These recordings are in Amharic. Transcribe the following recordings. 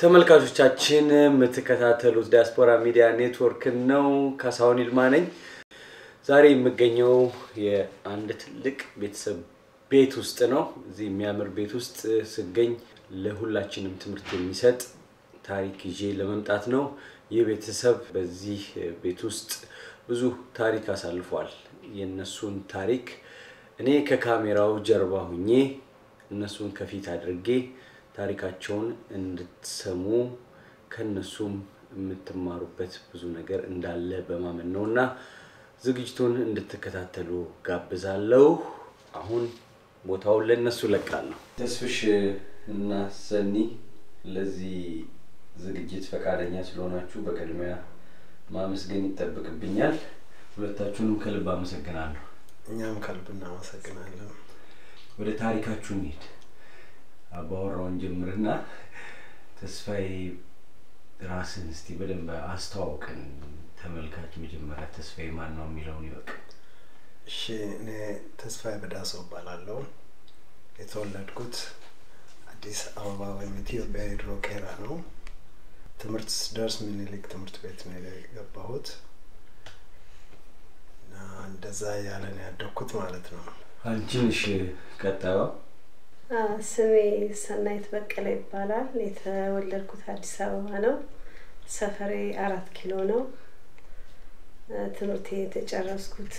ተመልካቾቻችን የምትከታተሉት ዲያስፖራ ሚዲያ ኔትወርክ ነው። ካሳሁን ይልማ ነኝ። ዛሬ የምገኘው የአንድ ትልቅ ቤተሰብ ቤት ውስጥ ነው። እዚህ የሚያምር ቤት ውስጥ ስገኝ ለሁላችንም ትምህርት የሚሰጥ ታሪክ ይዤ ለመምጣት ነው። የቤተሰብ በዚህ ቤት ውስጥ ብዙ ታሪክ አሳልፏል። የነሱን ታሪክ እኔ ከካሜራው ጀርባ ሆኜ እነሱን ከፊት አድርጌ ታሪካቸውን እንድትሰሙ ከነሱም የምትማሩበት ብዙ ነገር እንዳለ በማመን ነውና ዝግጅቱን እንድትከታተሉ ጋብዛለሁ። አሁን ቦታውን ለነሱ ለቃለሁ። ተስፍሽ እና ሰኒ ለዚህ ዝግጅት ፈቃደኛ ስለሆናችሁ በቅድሚያ ማመስገን ይጠበቅብኛል። ሁለታችሁንም ከልብ አመሰግናለሁ። እኛም ከልብ እናመሰግናለን። ወደ ታሪካችሁ እንሂድ። አባወራውን ጀምርና ተስፋዬ ራስን እስቲ በደንብ አስተዋውቀን። ተመልካች መጀመሪያ ተስፋዬ ማን ነው የሚለውን ይወቅ። እሺ፣ እኔ ተስፋዬ በዳሶ እባላለሁ። የተወለድኩት አዲስ አበባ ወይም ኢትዮጵያ ድሮ ቄራ ነው። ትምህርት ስደርስ ምኒልክ ትምህርት ቤት ነው የገባሁት እና እንደዛ ያለን ያደኩት ማለት ነው። አንቺን እሺ ቀጣዩ? ስሜ ሰናይት በቀለ ይባላል። የተወለድኩት አዲስ አበባ ነው። ሰፈሬ 4 ኪሎ ነው። ትምህርቴ የተጨረስኩት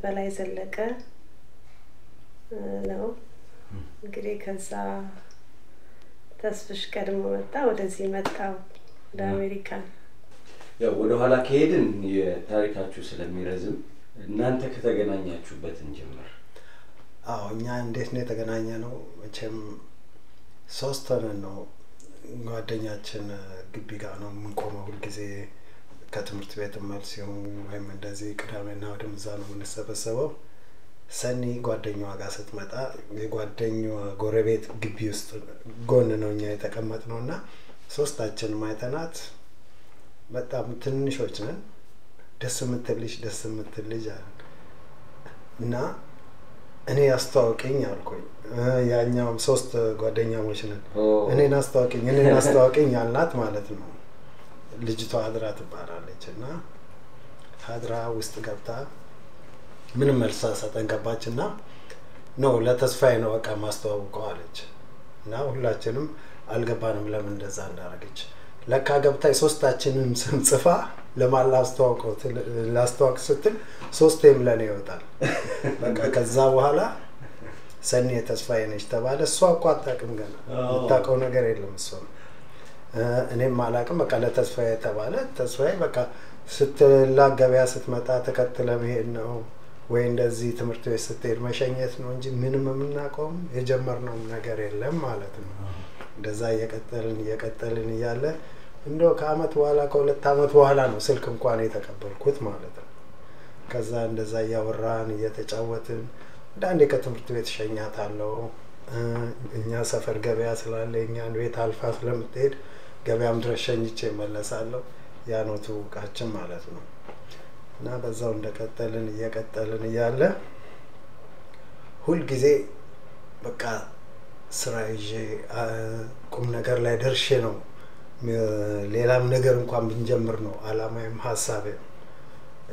በላይ ዘለቀ ነው። እንግዲህ ከዛ ተስፍሽ ቀድሞ መጣ፣ ወደዚህ መጣው ወደ አሜሪካ። ያው ወደ ኋላ ከሄድን የታሪካችሁ ስለሚረዝም እናንተ ከተገናኛችሁበት እንጀምር። እኛ እንዴት ነው የተገናኘነው? መቼም 3 ሆነን ነው። ጓደኛችን ግቢ ጋር ነው የምንቆመው ሁሉ ጊዜ ከትምህርት ቤት መልስ ሲሆን ወይም እንደዚህ ቅዳሜና እሑድ እዛ ነው የምንሰበሰበው። ሰኒ ጓደኛዋ ጋር ስትመጣ የጓደኛዋ ጎረቤት ግቢ ውስጥ ጎን ነው እኛ የተቀመጥነውና ሶስታችንም አይተናት በጣም ትንሾች ነን። ደስ የምትል ልጅ አለ እና እኔ አስተዋውቀኝ አልኩኝ። ያኛውም 3 ጓደኛሞች ነን። እኔን አስተዋውቀኝ አልናት ማለት ነው። ልጅቷ አድራ ትባላለች እና አድራ ውስጥ ገብታ ምንም መልስ ሳትሰጠን ገባችና ነው ለተስፋዬ ነው በቃ ማስተዋውቀው አለች እና ሁላችንም አልገባንም ለምን እንደዛ እንዳረገች። ለካ ገብታ የሶስታችንን ስም ጽፋ ላስተዋውቅ ስትል 3ቴም ለኔ ይወጣል። በቃ ከዛ በኋላ ሰኒ ተስፋዬ ነች ተባለ። እሷ እኮ አታውቅም ገና የምታውቀው ነገር የለም እሷ። እኔም አላውቅም። በቃ ለተስፋዬ ተባለ። ተስፋዬ በቃ ስትላገበያ ስትመጣ ተከትለ መሄድ ነው ወይ እንደዚህ ትምህርት ቤት ስትሄድ መሸኘት ነው እንጂ ምንም የምናውቀው የጀመርነው ነገር የለም ማለት ነው። እንደዛ እየቀጠልን እያለ እንደው ከአመት በኋላ ከ2 አመት በኋላ ነው ስልክ እንኳን የተቀበልኩት ማለት ነው። ከዛ እንደዛ ያወራን እየተጫወትን አንዴ ከትምህርት ቤት ሸኛታለሁ። እኛ ሰፈር ገበያ ስላለ እኛን ቤት አልፋ ስለምትሄድ ገበያም ድረስ ሸኝቼ መለሳለሁ። ያ ነው ትውቃችን ማለት ነው። እና በዛው እንደቀጠልን እየቀጠልን እያለ ሁሉ ጊዜ በቃ ስራ ይዤ ቁም ነገር ላይ ደርሼ ነው ሌላም ነገር እንኳን ብንጀምር ነው አላማዬም ሐሳቤም።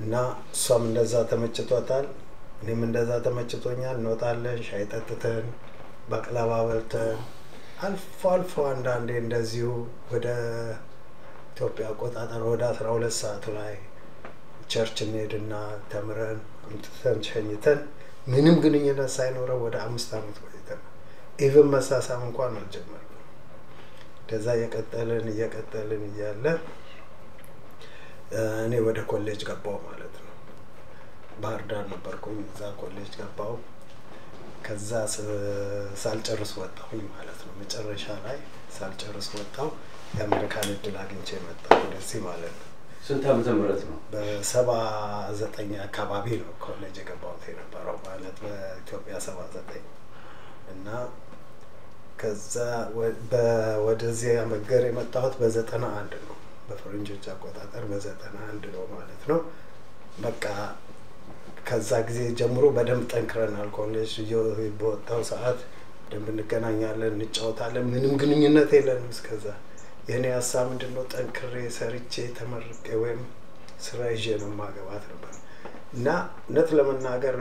እና እሷም እንደዛ ተመችቷታል፣ እኔም እንደዛ ተመችቶኛል። እንወጣለን፣ ሻይ ጠጥተን ባቅላባ በልተን አልፎ አንዳንዴ እንደዚሁ ወደ ኢትዮጵያ አቆጣጠር ወደ 12 ሰዓት ላይ ቸርች እንሄድና ተምረን አምጥተን ሸኝተን ምንም ግንኙነት ሳይኖረው ወደ 5 አመት ቆይተን ኢቭን መሳሳም እንኳን አልጀመርንም። ከዛ እየቀጠልን እያለ እኔ ወደ ኮሌጅ ገባሁ ማለት ነው። ባህር ዳር ነበርኩኝ፣ እዛ ኮሌጅ ገባሁ። ከዛ ሳልጨርስ ወጣሁኝ ማለት ነው። መጨረሻ ላይ ሳልጨርስ ወጣሁ። የአሜሪካን እድል አግኝቼ መጣሁ ወደዚህ ማለት ነው። ስንት ዓመተ ምህረት ነው? በ79 አካባቢ ነው ኮሌጅ የገባሁት የነበረው ማለት በኢትዮጵያ 79 እና ከዛ ወደዚህ አመገር የመጣሁት በ91 ነው። በፈረንጆች አቆጣጠር በ91 ነው ማለት ነው። በቃ ከዛ ጊዜ ጀምሮ በደንብ ጠንክረናል። ኮሌጅ በወጣው ሰዓት ደንብ እንገናኛለን፣ እንጫወታለን። ምንም ግንኙነት የለንም እስከዛ። የኔ ሀሳብ ምንድነው ጠንክሬ ሰርቼ ተመርቄ ወይም ስራ ይዤ ነው ማገባት ነበር እና እውነት ለመናገር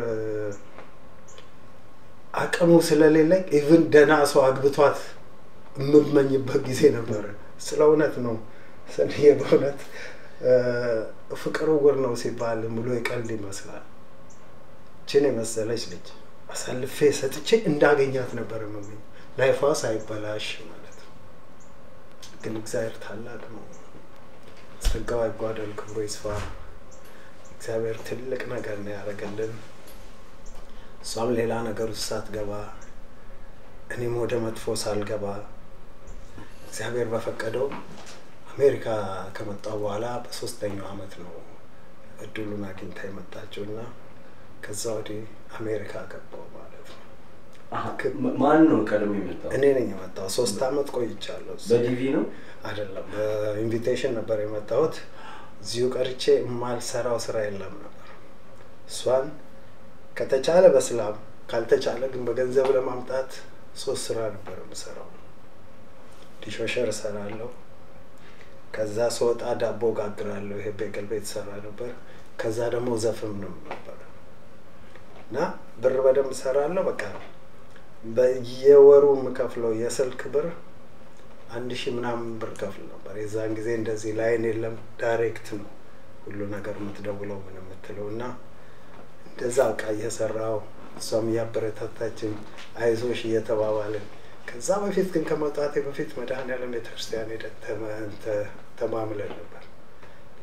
አቅሙ ስለሌለኝ ኢቭን ደና ሰው አግብቷት የምመኝበት ጊዜ ነበር ስለ እውነት ነው ሰንዬ በእውነት ፍቅር ውር ነው ሲባል ሙሉ ይቀልድ ይመስላል ቺኔ መሰለች ልጅ አሳልፌ ሰጥቼ እንዳገኛት ነበር የምመኝ ላይፏ ሳይበላሽ ማለት ግን እግዚአብሔር ታላቅ ነው ጸጋው አይጓደል ክብሩ ይስፋ እግዚአብሔር ትልቅ ነገር ነው ያደረገልን ሷም ሌላ ነገር ውስጥ ሳትገባ እኔም ወደ መጥፎ ሳልገባ እግዚአብሔር በፈቀደው አሜሪካ ከመጣው በኋላ በ3ኛው አመት ነው እድሉን አግኝታ የመጣችውና ከዛ ወዲህ አሜሪካ ገባው ማለት ነው ማን ነው ቀድሞ የመጣው እኔ ነኝ የመጣው 3 አመት ቆይቻለሁ በዲቪ ነው አይደለም በኢንቪቴሽን ነበር የመጣሁት እዚሁ ቀርቼ ማልሰራው ስራ የለም ነበር እሷን ከተቻለ በስላም ካልተቻለ ግን በገንዘብ ለማምጣት 3 ስራ ነበር የምሰራው ዲሽወሸር ሰራለሁ ከዛ ሶጣ ዳቦ ጋግራለሁ ይሄ ቤገል ቤት ሰራ ነበር ከዛ ደግሞ ዘፍም ነበር እና ብር በደም ሰራለሁ በቃ በየወሩ ምከፍለው የስልክ ብር 1000 ምናምን ብር ከፍል ነበር የዛን ጊዜ እንደዚህ ላይን የለም ዳይሬክት ነው ሁሉ ነገር የምትደውለው ምን የምትለውና እንደዛ ቃ እየሰራው እሷም ያበረታታችን አይዞሽ እየተባባልን ከዛ በፊት ግን ከመጣቴ በፊት መድኃኔዓለም ቤተክርስቲያን ሄደን ተማምለን ነበር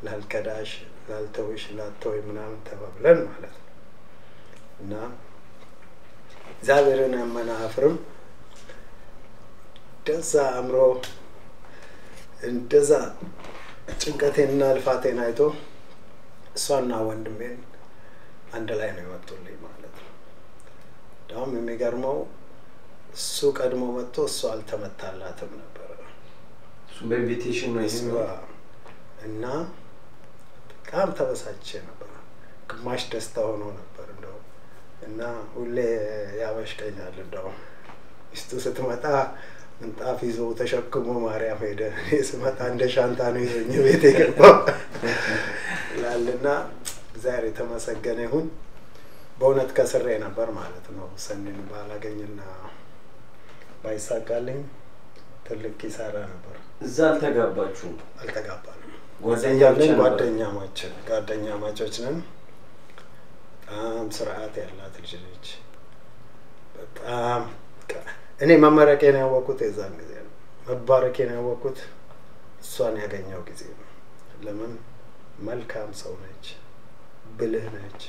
ላልከዳሽ ላልተውሽ ላልተወይ ምናምን ተባብለን ማለት ነው እና እግዚአብሔርን ያመነ አፍርም ደዛ አምሮ እንደዛ ጭንቀቴንና ልፋቴን አይቶ እሷና ወንድሜን አንድ ላይ ነው የመጡልኝ ማለት ነው ዳም የሚገርመው እሱ ቀድሞ መጥቶ እሱ አልተመታላትም ነበር እሱ በኢንቪቴሽን ነው ይስማ እና በጣም ተበሳጨ ነበር ግማሽ ደስታ ሆኖ ነበር እንደው እና ሁሌ ያበሽቀኛል እንደው እስቱ ስትመጣ እንጣፍ ይዞ ተሸክሞ ማርያም ሄደ ስመጣ እንደ ሻንጣ ነው ይዞኝ ቤት የገባው ላልና ዛሬ ተመሰገነ ይሁን በእውነት ከስሬ ነበር ማለት ነው ሰኒን ባላገኝና ባይሳካልኝ ትልቅ ኪሳራ ነበር እዛ አልተጋባችሁም አልተጋባንም ጓደኛማቾች ነን በጣም ስርዓት ያላት ልጅ ነች በጣም እኔ መመረቄን ያወቅኩት የዛን ጊዜ ነው መባረኬን ያወቅኩት እሷን ያገኘው ጊዜ ነው ለምን መልካም ሰው ነች ብልህ ነች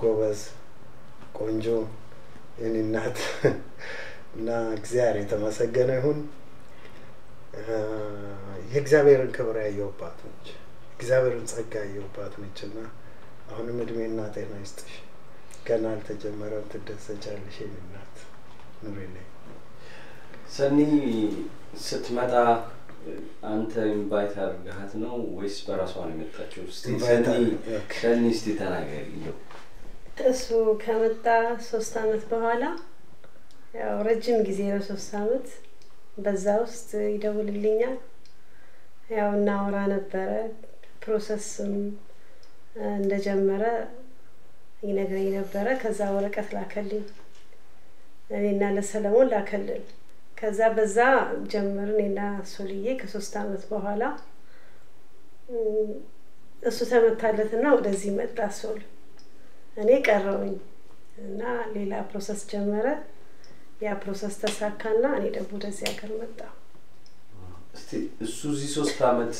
ጎበዝ ቆንጆ የኔ እናት እና እግዚአብሔር የተመሰገነ ይሁን የእግዚአብሔርን ክብር ያየውባት ነች እግዚአብሔርን ጸጋ ያየውባት ነችና አሁንም እድሜና ጤና ይስጥሽ ገና አልተጀመረም ትደሰቻለሽ የኔ እናት ኑሪልኝ ሰኒ ስትመጣ አንተ ኢንቫይት አድርገሃት ነው ወይስ በራሷ ነው የመጣችው ሰኒ እስቲ ተናገሪ ነው እሱ ከመጣ 3 አመት በኋላ ያው ረጅም ጊዜ ነው 3 አመት በዛ ውስጥ ይደውልልኛል ያው እናወራ ነበር ፕሮሰስም እንደጀመረ ይነግረኝ ነበር ከዛ ወረቀት ላከልኝ እኔና ለሰለሞን ላከልን ከዛ በዛ ጀመርን እና ሶልዬ ከ3 አመት በኋላ እሱ ተመታለትና ወደዚህ መጣ ሶል እኔ ቀረውኝ እና ሌላ ፕሮሰስ ጀመረ ያ ፕሮሰስ ተሳካና እኔ ደግሞ ወደዚህ ሀገር መጣ እስቲ እሱ እዚህ 3 አመት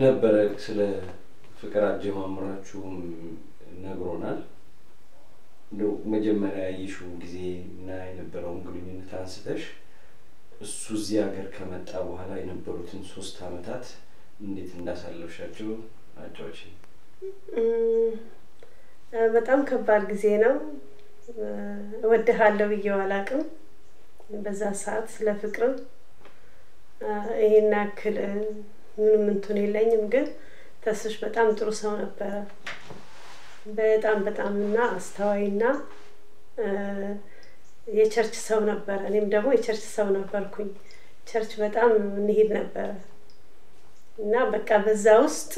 ነበር ስለ ፍቅር አጀማምራችሁ ነግሮናል ነው መጀመሪያ ይሽው ጊዜ እና የነበረው ግንኙነት አንስተሽ እሱ እዚህ ሀገር ከመጣ በኋላ የነበሩትን 3 አመታት እንዴት እንዳሳለፍሻቸው አጫውቺ በጣም ከባድ ጊዜ ነው ወደሃለው ይዋላቅም በዛ ሰዓት ስለ ፍቅር ይሄና ክል ምንም እንትን የለኝም ግን ተስሽ በጣም ጥሩ ሰው ነበር በጣምና አስተዋይና የቸርች ሰው ነበር እኔም ደግሞ የቸርች ሰው ነበርኩኝ ቸርች በጣም እንሄድ ነበር እና በቃ በዛ ውስጥ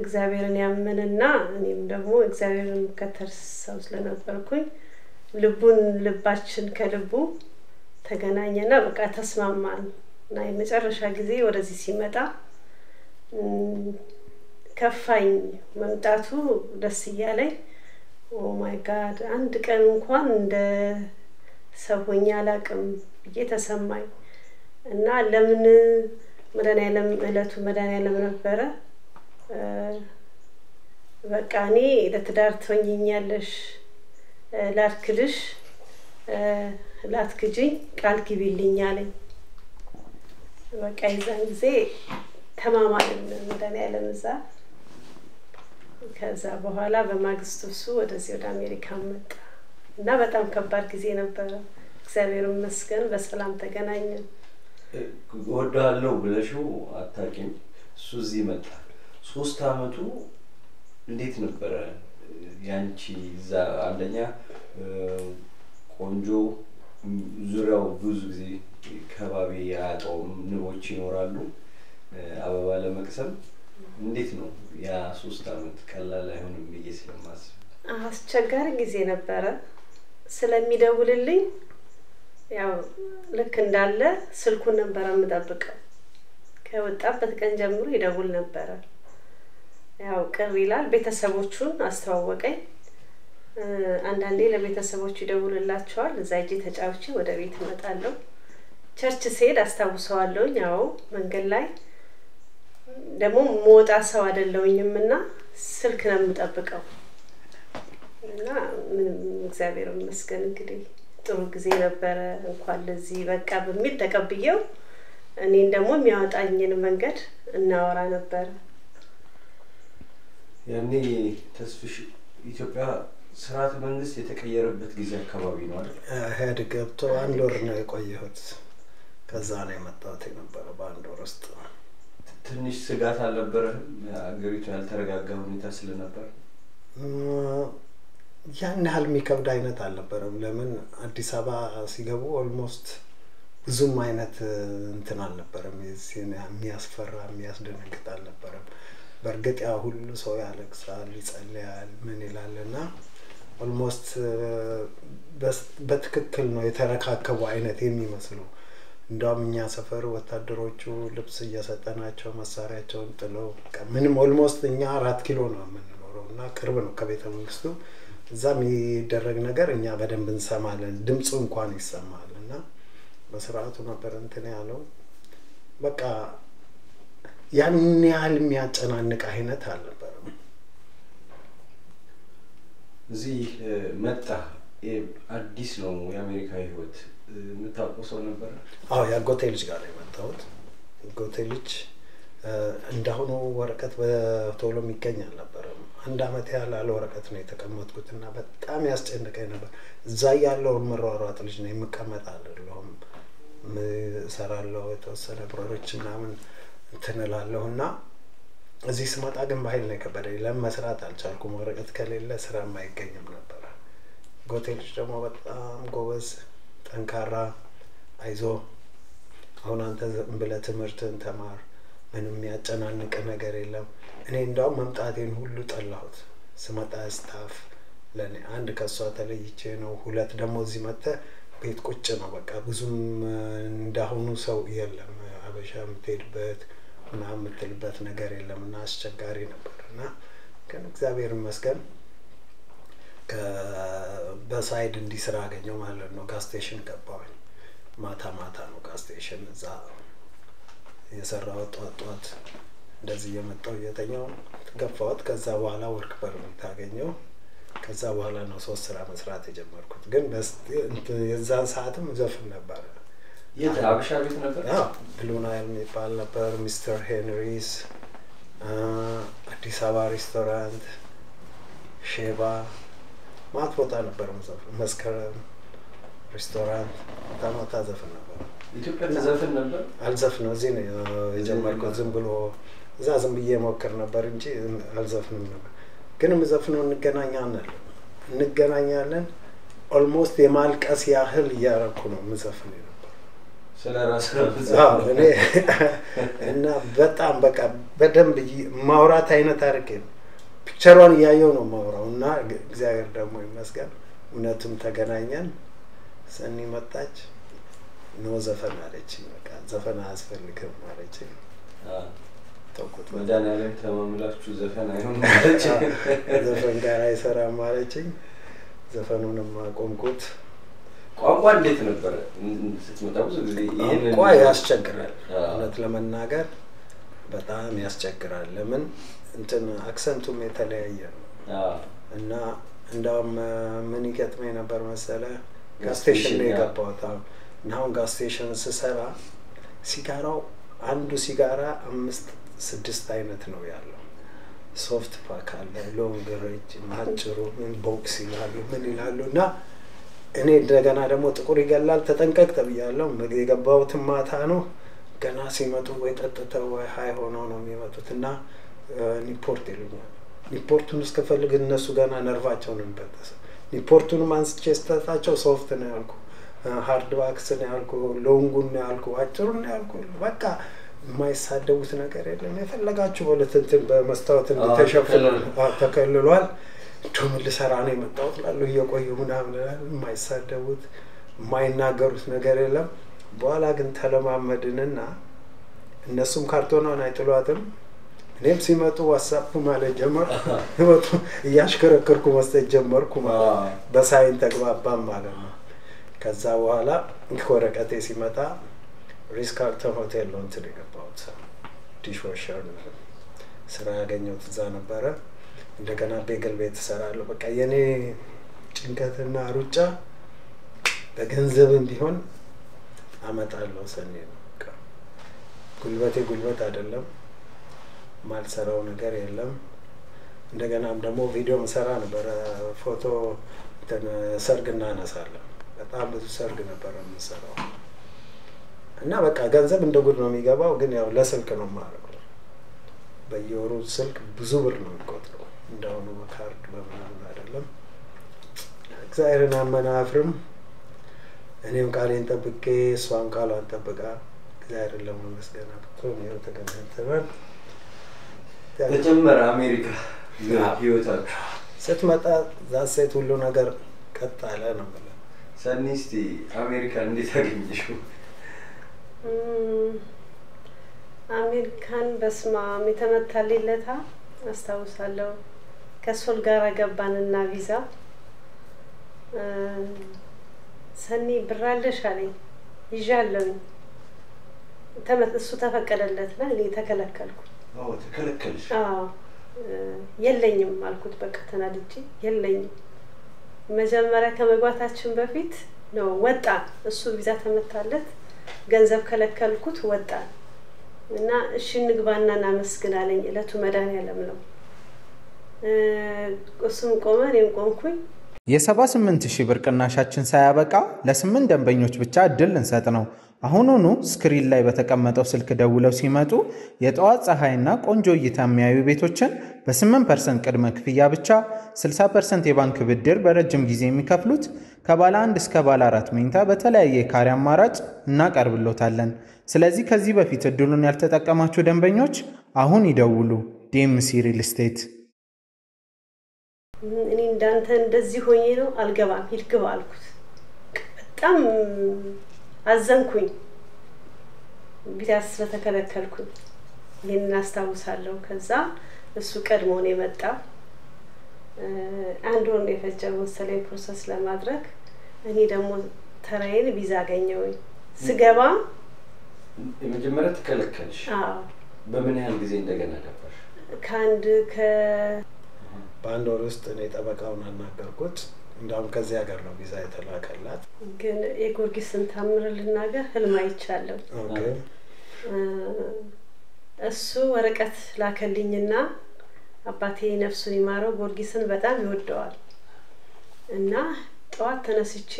እግዚአብሔርን ያመንና እኔም ደግሞ እግዚአብሔርን ከተርሰው ስለነበርኩኝ ልባችን ከልቡ ተገናኘና በቃ ተስማማን እና የመጨረሻ ጊዜ ወደዚህ ሲመጣ ከፋኝ መምጣቱ ደስ ይያለኝ ኦ ማይ ጋድ አንድ ቀን እንኳን እንደ ሰውኛ አላቅም እየተሰማኝ እና ለምን መድኃኒዓለም እለቱ መድኃኒዓለም ነበረ በቃ እኔ ለትዳር ትሆኚኛለሽ ላትክድሽ ላትክጂኝ ቃል ግቢልኝ አለኝ በቃ የዛን ጊዜ ተማማልን መድኃኒዓለም እዛ ከዛ በኋላ በማግስቱ እሱ ወደዚህ ወደ አሜሪካ መጣ እና በጣም ከባድ ጊዜ ነበር እግዚአብሔር ይመስገን በሰላም ተገናኘን ወዳለው ብለሽው አታውቂም እሱ እዚህ መጣ 3 አመቱ እንዴት ነበር ያንቺ እዛ አንደኛ ቆንጆ ዙሪያው ብዙ ጊዜ ከባቢ ያጣውም ንቦች ይኖራሉ አበባ ለመቅሰም እንዴት ነው ያ 3 አመት ቀላል አይሆንም ስለማስብ አስቸጋሪ ጊዜ ነበር ስለሚደውልልኝ ያው ልክ እንዳለ ስልኩን ነበር የምጠብቀው ከወጣበት ቀን ጀምሮ ይደውል ነበር ያው ቅር ይላል ቤተሰቦቹን አስተዋወቀኝ አንዳንዴ ለቤተሰቦቹ ይደውልላቸዋል እዛ እጄ ተጫውቼ ወደ ቤት እመጣለሁ ቸርች ሲሄድ አስተዋውሰዋለሁ ያው መንገድ ላይ ደግሞ ሞጣ ሰው አይደለሁኝምና ስልክ ነው የምጠብቀው እና እግዚአብሔር ይመስገን እንግዲህ ጥሩ ጊዜ ነበር እንኳን ለዚህ በቃ በሚል ተቀብየው እኔን ደግሞ የሚያወጣኝን መንገድ እናወራ ነበር ያኔ ተስፍሽ ኢትዮጵያ ስርዓተ መንግስት የተቀየረበት ጊዜ አካባቢ ነው አይደል ሄድ ገብቶ አንድ ወር ነው የቆየሁት ከዛ ነው የመጣሁት የነበረው በአንድ ወር ውስጥ ትንሽ ስጋት አልነበረም አገሪቱ ያልተረጋጋ ሁኔታ ስለነበር ያን ያህል የሚከብድ አይነት አልነበረም ለምን አዲስ አበባ ሲገቡ ኦልሞስት ብዙም አይነት እንትን አልነበረም የሚያስፈራ የሚያስደነግጥ አልነበረም በርግጥ ያ ሁሉ ሰው ያለቅሳል ይጸልያል ምን ይላልና ኦልሞስት በትክክል ነው የተረካከቡ አይነት የሚመስሉ እንደውም እኛ ሰፈር ወታደሮቹ ልብስ እየሰጠናቸው መሳሪያቸውን ጥለው ምንም ኦልሞስት እኛ 4 ኪሎ ነው የምንኖረውና ቅርብ ነው ከቤተ መንግስቱ እዛም ይደረግ ነገር እኛ በደንብ እንሰማለን ድምጹ እንኳን ይሰማልና በስርዓቱ ነበር እንትን ያለው በቃ ያን ያህል የሚያጨናንቅ አይነት አልነበረም እዚህ መጣ አዲስ ነው የአሜሪካ ህይወት ምታውቀው ሰው ነበር አዎ ያጎቴ ልጅ ጋር የመጣሁት ያጎቴ ልጅ እንዳሁኑ ወረቀት በቶሎ የሚገኛል ነበር አንድ አመት ያህል አለ ወረቀት ነው የተቀመጥኩትና በጣም ያስጨነቀኝ ነበር እዛ ያለው መሯሯጥ ልጅ ነው የምቀመጣለሁ ሰራለው የተወሰነ ፕሮጀክት ምናምን እንትንላለሁና እዚህ ስመጣ ግን በኃይል ነው ከበደኝ ለመስራት አልቻልኩም ወረቀት ከሌለ ስራ ማይገኝም ነበር ጎቴልሽ ደግሞ በጣም ጎበዝ ጠንካራ አይዞ አሁን አንተ ብለ ትምህርትን ተማር ምንም ያጨናንቅ ነገር የለም እኔ እንዳው መምጣቴን ሁሉ ጠላሁት ስመጣ ስታፍ ለኔ አንድ ከሷ ተለይቼ ነው ሁለት ደግሞ እዚህ መጣ ቤት ቁጭ ነው በቃ ብዙም እንዳሁኑ ሰው የለም አበሻ ምትሄድበት እና ምትልበት ነገር የለምና አስቸጋሪ ነበርና ግን እግዚአብሔር ይመስገን በሳይድ እንዲስራ አገኘው ማለት ነው ጋስ ስቴሽን ገባሁኝ ማታ ነው ጋስ ስቴሽን እዛ የሰራው ጧት እንደዚህ የመጣው የተኛው ገፋውት ከዛ በኋላ ወርክ ፐርሚት ታገኘው ከዛ በኋላ ነው 3 ስራ መስራት የጀመርኩት ግን የዛን ሰዓትም ዘፈን ነበር የአበሻ ቤት ነበር አዎ ብሉ ናይል የሚባል ነበር ሚስተር ሄንሪስ አዲስ አበባ ሬስቶራንት ሼባ ማት ቦታ ነበር መስከረም ሬስቶራንት ታማታ ዘፈን ነበር ኢትዮጵያ ተዘፈን ነበር አልዘፍነው እዚህ ነው የጀመርኩት ዝም ብሎ እዛ ዝም ብዬ ሞክር ነበር እንጂ አልዘፍንም ነበር ግን መዘፍነው እንገናኛለን ኦልሞስት የማልቀስ ያህል ያረኩ ነው መዘፍነው ነበር ስለራስ እኔ እና በጣም በቃ በደንብ ማውራት አይነት አድርጌ ፒክቸሯን ያየው ነው ማውራው እና እግዚአብሔር ደግሞ ይመስገን እውነትም ተገናኘን ሰኒ መጣች ነው ዘፈን አለችኝ በቃ ዘፈን አያስፈልግም አለችኝ ተቆጥ መዳናለም ተማምላችሁ ዘፈን አይሆን አለችኝ ዘፈን ጋር አይሰራም አለችኝ ዘፈኑንም አቆምኩት ቋንቋ እንዴት ነበር ስትመጣ ብዙ ጊዜ ይሄንን ቋንቋ ያስቸግራል እውነት ለመናገር በጣም ያስቸግራል ለምን እንትን አክሰንቱም የተለያየ ነው እና እንደውም ምን ይገጥመኝ ነበር መሰለ ጋስ ስቴሽን ላይ ገባሁት now gas station ስሰራ ሲጋራው አንዱ ሲጋራ 5-6 አይነት ነው ያለው ሶፍት ፓክ አለ ሎንግ ሬንጅ ማጭሩ ምን ቦክስ ይላሉና እኔ እንደገና ደግሞ ጥቁር ይገላል ተጠንቀቅ ተብያለሁ የገባሁት ማታ ነው ገና ሲመጡ ወይ ተጠተው ወይ ሃይ ሆኖ ነው የሚመጡትና ሪፖርት ይሉኛል ሪፖርቱን እስከፈልግ እነሱ ገና ነርቫቸውን እንበጠሰ ሪፖርቱን ማንስቼ ስታታቸው ሶፍት ነው ያልኩ ሃርድ ዋክስ ነው ያልኩ ሎንጉን ነው ያልኩ አጭሩ ነው ያልኩ በቃ የማይሳደቡት ነገር የለም የፈለጋችሁ ወለተንትን በመስታወት እንድትሸፍኑ ተከልሏል ዶም ለሰራ ነው የመጣሁት ላሉ እየቆዩ ምናምን የማይሳደቡት የማይናገሩት ነገር የለም በኋላ ግን ተለማመድንና እነሱም ካርቶናን አይጥሏትም እኔም ሲመጡ ዋትስአፕ ማለት ጀመርኩ እያሽከረከርኩ መስጠት ጀመርኩ ማለት በሳይን ተግባባን ማለት ነው ከዛ በኋላ ወረቀቴ ሲመጣ ሪስካርተን ሆቴል ነው እንትን የገባሁት ዲሽዋሸር ስራ ያገኘሁት እዛ ነበረ እንደገና ቤገል ቤት እሰራለሁ በቃ የኔ ጭንቀትና ሩጫ በገንዘብም ቢሆን አመጣለሁ ሰኔ ነው ጉልበት አይደለም ማልሰራው ነገር የለም እንደገናም ደግሞ ቪዲዮ መሰራ ነበር ፎቶ ሰርግ እናነሳለን በጣም ብዙ ሰርግ ነበር የምንሰራው እና በቃ ገንዘብ እንደጉድ ነው የሚገባው ግን ያው ለስልክ ነው ማረው በየወሩ ስልክ ብዙ ብር ነው የሚቆጥረው እንደውኑ በካርድ በምናምን አይደለም እግዚአብሔርን አመናፍርም እኔም ቃሌን ጠብቄ እሷም ቃሏን ጠብቃ እግዚአብሔርን ለማመስገን አጥቶ ነው ተገናኝተናል ተጀመረ አሜሪካ ህይወታችሁ ስትመጣ ዛሴት ሁሉ ነገር ቀጣለ ነው ማለት ሰኒስቲ አሜሪካ እንዴት አገኘሽው አሜሪካን በስማም የተመታለለታ አስተዋውሳለሁ ከሶል ጋር ገባንና ቪዛ ሰኒ ብራለሽ አለኝ ይዣለሁ እሱ ተፈቀደለትና እኔ ተከለከልኩ ተከለከልሽ የለኝም አልኩት በቃ ተናድጄ የለኝም መጀመሪያ ከመግባታችን በፊት ነው ወጣ እሱ ቪዛ ተመታለት ገንዘብ ከለከልኩት ወጣ እና እሺ ንግባና እናመስግናለኝ እለቱ መድኃኒዓለም ነው እሱም ቆመ እኔም ቆምኩኝ የ78,000 ብር ቅናሻችን ሳያበቃ ለ8 ደንበኞች ብቻ እድል እንሰጥ ነው አሁኑኑ ስክሪን ላይ በተቀመጠው ስልክ ደውለው ሲመጡ የጠዋት ፀሐይና ቆንጆ እይታ የሚያዩ ቤቶችን በ8% ቅድመ ክፍያ ብቻ 60% የባንክ ብድር በረጅም ጊዜ የሚከፍሉት ከባለ 1 እስከ ባለ 4 መኝታ በተለያየ ካሬ አማራጭ እናቀርብሎታለን ስለዚህ ከዚህ በፊት እድሉን ያልተጠቀማችሁ ደንበኞች አሁን ይደውሉ ዲኤምሲ ሪል ስቴት እኔ እንዳንተ እንደዚህ ሆኜ ነው አልገባም ይልግባ አልኩት በጣም አዘንኩኝ ቢያስ ስለተከለከልኩኝ ይሄን አስተዋውሳለሁ ከዛ እሱ ቀድሞ ነው የመጣ አንድ ወር ነው የፈጀው መሰለኝ ፕሮሰስ ለማድረግ እኔ ደግሞ ተራዬን ቪዛ አገኘሁኝ ስገባ የመጀመሪያ ተከለከልሽ በምን ያህል ጊዜ እንደገና ገባሽ በአንድ ወር ውስጥ እኔ ጠበቃውን አናገርኩት እንዳውም ከዚህ ሀገር ነው ቪዛ የተላከላት ግን የጎርጊስን ታምር ልናገር ህልም አይቻለሁ እሱ ወረቀት ላከልኝና አባቴ ነፍሱን ይማረው ጎርጊስን በጣም ይወደዋል እና ጠዋት ተነስቼ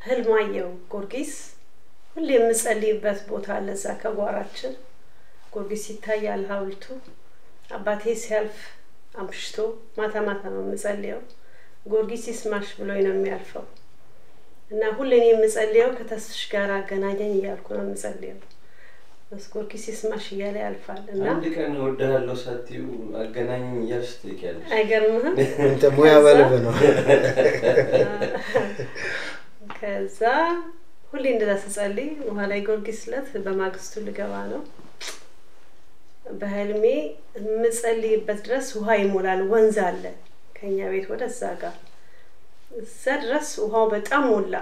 ህልም አየሁ ጎርጊስ ሁሌ የምጸልይበት ቦታ ለዛ ከጓራችን ጎርጊስ ይታያል ሐውልቱ አባቴ ሲያልፍ አምሽቶ ማታ ነው የምጸልየው ጎርጊስ ይስማሽ ብሎኝ ነው የሚያልፈው እና ሁሌ እኔ የምጸልየው ከተስፍሽ ጋር አገናኘኝ እያልኩ ነው የምጸልየው። መስኮርኪስ ይስማሽ እያለ ያልፋል እና አንድ ቀን እወድሃለሁ ሳትዩ አገናኘኝ እያልሽ ትጠይቂያለሽ። አይገርምህም? እንተ ሙያ በልብ ነው። ከዛ ሁሌ እንደዛ ስጸልይ በኋላ ጊዮርጊስ ዕለት በማግስቱ ልገባ ነው። በህልሜ የምጸልይበት ድረስ ውሃ ይሞላል። ወንዝ አለ ከኛ ቤት ወደዛ ጋር እዛ ድረስ ውሃው በጣም ሞላ።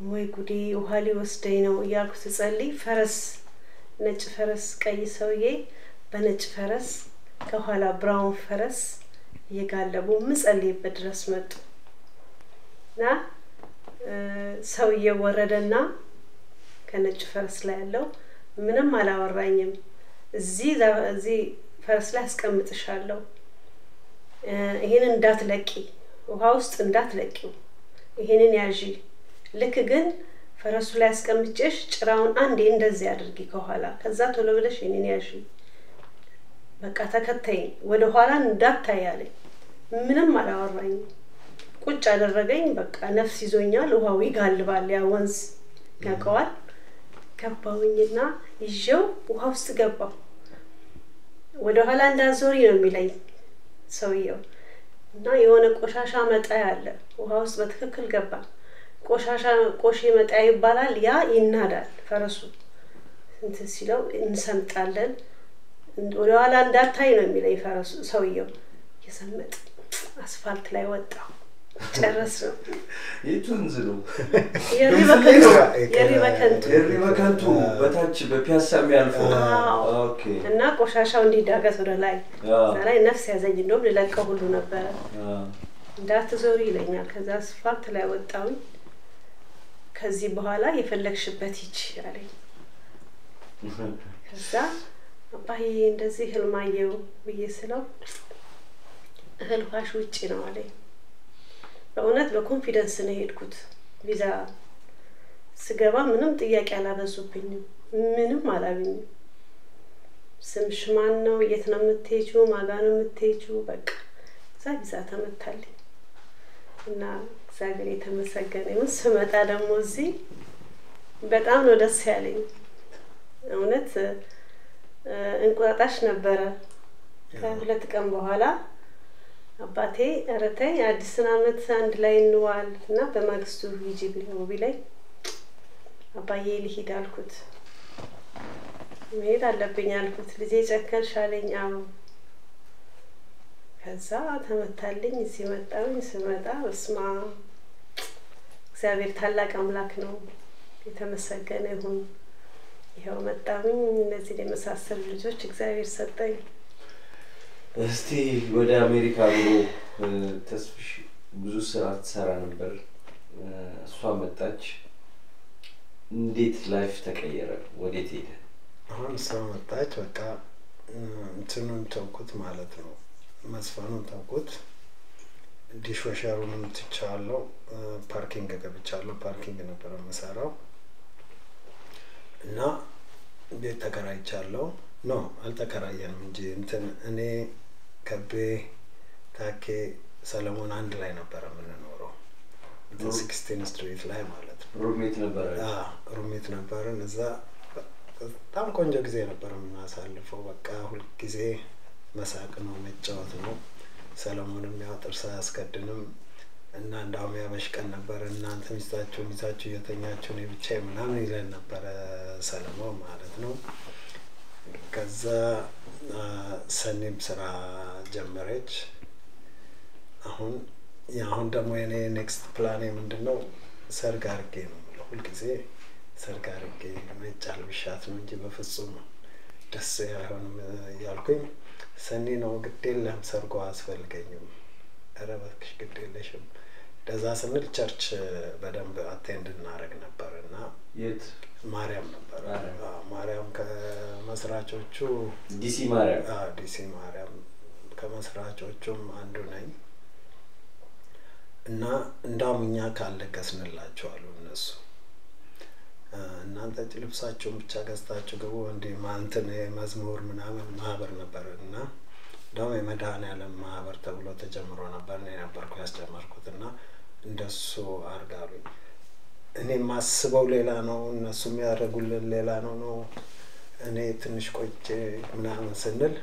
ወይ ጉዴ ውሃ ሊወስደኝ ነው እያልኩ ስጸልይ ፈረስ ነጭ ፈረስ ቀይ ሰውዬ በነጭ ፈረስ ከኋላ ብራውን ፈረስ እየጋለቡ ምጸልይበት ድረስ መጡ እና ሰውዬው ወረደና ከነጭ ፈረስ ላይ ያለው ምንም አላወራኝም። እዚህ ፈረስ ላይ አስቀምጥሻለሁ፣ ይሄንን እንዳትለቂ፣ ውሃ ውስጥ እንዳትለቂው፣ ይሄንን ያዢ፣ ልክ ግን ፈረሱ ላይ አስቀምጬሽ ጭራውን አንዴ እንደዚህ አድርጊ ከኋላ፣ ከዛ ቶሎ ብለሽ ይሄንን ያዢ፣ በቃ ተከተይኝ፣ ወደ ኋላ እንዳታይ አለኝ። ምንም አላወራኝም። ቁጭ አደረገኝ። በቃ ነፍስ ይዞኛል። ውሃው ይጋልባል፣ ያ ወንዝ ያቀዋል። ገባውኝና ይዤው ውሃ ውስጥ ገባው። ወደ ኋላ እንዳዞሪ ነው የሚለኝ ሰውየው እና የሆነ ቆሻሻ መጣያ አለ ውሃ ውስጥ በትክክል ገባ። ቆሼ መጣያ ይባላል። ያ ይናዳል ፈረሱ እንትን ሲለው እንሰምጣለን። ወደ ኋላ እንዳታይ ነው የሚለኝ ፈረሱ ሰውየው። የሰመጥ አስፋልት ላይ ወጣው። ጨረስ ነው። የቱንዝ ነው? የሪበከንቱ በታች በፒያሳ የሚያልፈው። ኦኬ። እና ቆሻሻው እንዲዳገት ወደ ላይ ላይ ነፍስ ያዘኝ። እንደውም ልለቀው ሁሉ ነበር። እንዳትዞሪ ይለኛል። ከዛ አስፋልት ላይ ወጣው። ከዚህ በኋላ የፈለግሽበት ሂጂ አለኝ። ከዛ አባዬ እንደዚህ ህልማየው ብዬ ስለው ህልፋሽ ውጪ ነው አለኝ። በእውነት በኮንፊደንስ ነው ሄድኩት። ቪዛ ስገባ ምንም ጥያቄ አላበዙብኝም። ምንም አላሉኝም። ስምሽ ማን ነው? የት ነው የምትሄጂው? ማጋ ነው የምትሄጂው? በቃ እዛ ቪዛ ተመታልኝ እና እግዚአብሔር የተመሰገነ ይሁን። ስመጣ ደግሞ እዚህ በጣም ነው ደስ ያለኝ። እውነት እንቁጣጣሽ ነበረ። ከሁለት ቀን በኋላ አባቴ አረተኝ አዲስ አመት አንድ ላይ እንዋል እና በማግስቱ ሂጂ ብለው ቢለኝ አባዬ ልሂድ አልኩት። መሄድ አለብኝ አልኩት። ልጄ ጨከንሽ አለኝ። አዎ። ከዛ ተመታልኝ። እዚህ መጣሁኝ። ስመጣ በስማ እግዚአብሔር ታላቅ አምላክ ነው፣ የተመሰገነ ይሁን። ይሄው መጣሁኝ። እነዚህ የመሳሰሉ ልጆች እግዚአብሔር ሰጠኝ። እስቲ ወደ አሜሪካ ብሎ ተስፍሽ ብዙ ስራ ትሰራ ነበር። እሷ መጣች። እንዴት ላይፍ ተቀየረ? ወዴት ሄደ? አሁን እሷ መጣች። በቃ እንትኑን ተውኩት ማለት ነው። መስፈኑን ተውኩት። ዲሽወሸሩንም ትቻለሁ። ፓርኪንግ ገብቻለሁ። ፓርኪንግ ነበር የምሰራው እና ቤት ተከራይቻለሁ። ኖ አልተከራየንም እንጂ እንትን እኔ ከቤ ታኬ ሰለሞን አንድ ላይ ነበር የምንኖረው 16 ስትሪት ላይ ማለት ነው። ሩሜት ነበር። ሩሜት ነበርን። እዛ በጣም ቆንጆ ጊዜ ነበር የምናሳልፈው። በቃ ሁሉ ጊዜ መሳቅ ነው፣ መጫወት ነው። ሰለሞንም ያው ጥርስ አያስከድንም እና እንዳውም ያበሽቀን ነበር። እናንተ ሚስታችሁን ይዛችሁ እየተኛችሁ እኔ ብቻዬ ምናምን ይለን ነበረ ሰለሞን ማለት ነው። ከዛ ሰኔም ስራ ጀመረች። አሁን ደግሞ የኔ ኔክስት ፕላኔ ምንድነው? ሰርግ አድርጌ ነው የምለው። ሁልጊዜ ሰርግ አድርጌ ነጭ አልብሻት ነው እንጂ በፍጹም ደስ አይሆንም እያልኩኝ ሰኔ ነው ግድ የለም ሰርጓ አያስፈልገኝም፣ ኧረ እባክሽ ግድ የለሽም። እንደዛ ስንል ቸርች በደንብ አቴንድ እናደርግ ነበር እና የት ማርያም ነበር። ማርያም ከመስራቾቹ ዲሲ ማርያም። ዲሲ ማርያም ከመስራቾቹም አንዱ ነኝ እና እንዳውም እኛ ካልለገስንላቸው አሉ እነሱ። እናንተ ልብሳችሁን ብቻ ገዝታችሁ ግቡ እንዴ ማንተን መዝሙር ምናምን ማህበር ነበር እና እንዳውም የመድኃኔዓለም ማህበር ተብሎ ተጀምሮ ነበር። እኔ ነበርኩ ያስጀመርኩት እና እንደሱ አርጋሉኝ እኔ ማስበው ሌላ ነው እነሱ የሚያደርጉልን ሌላ ነው እኔ ትንሽ ቆይቼ ምናምን ስንል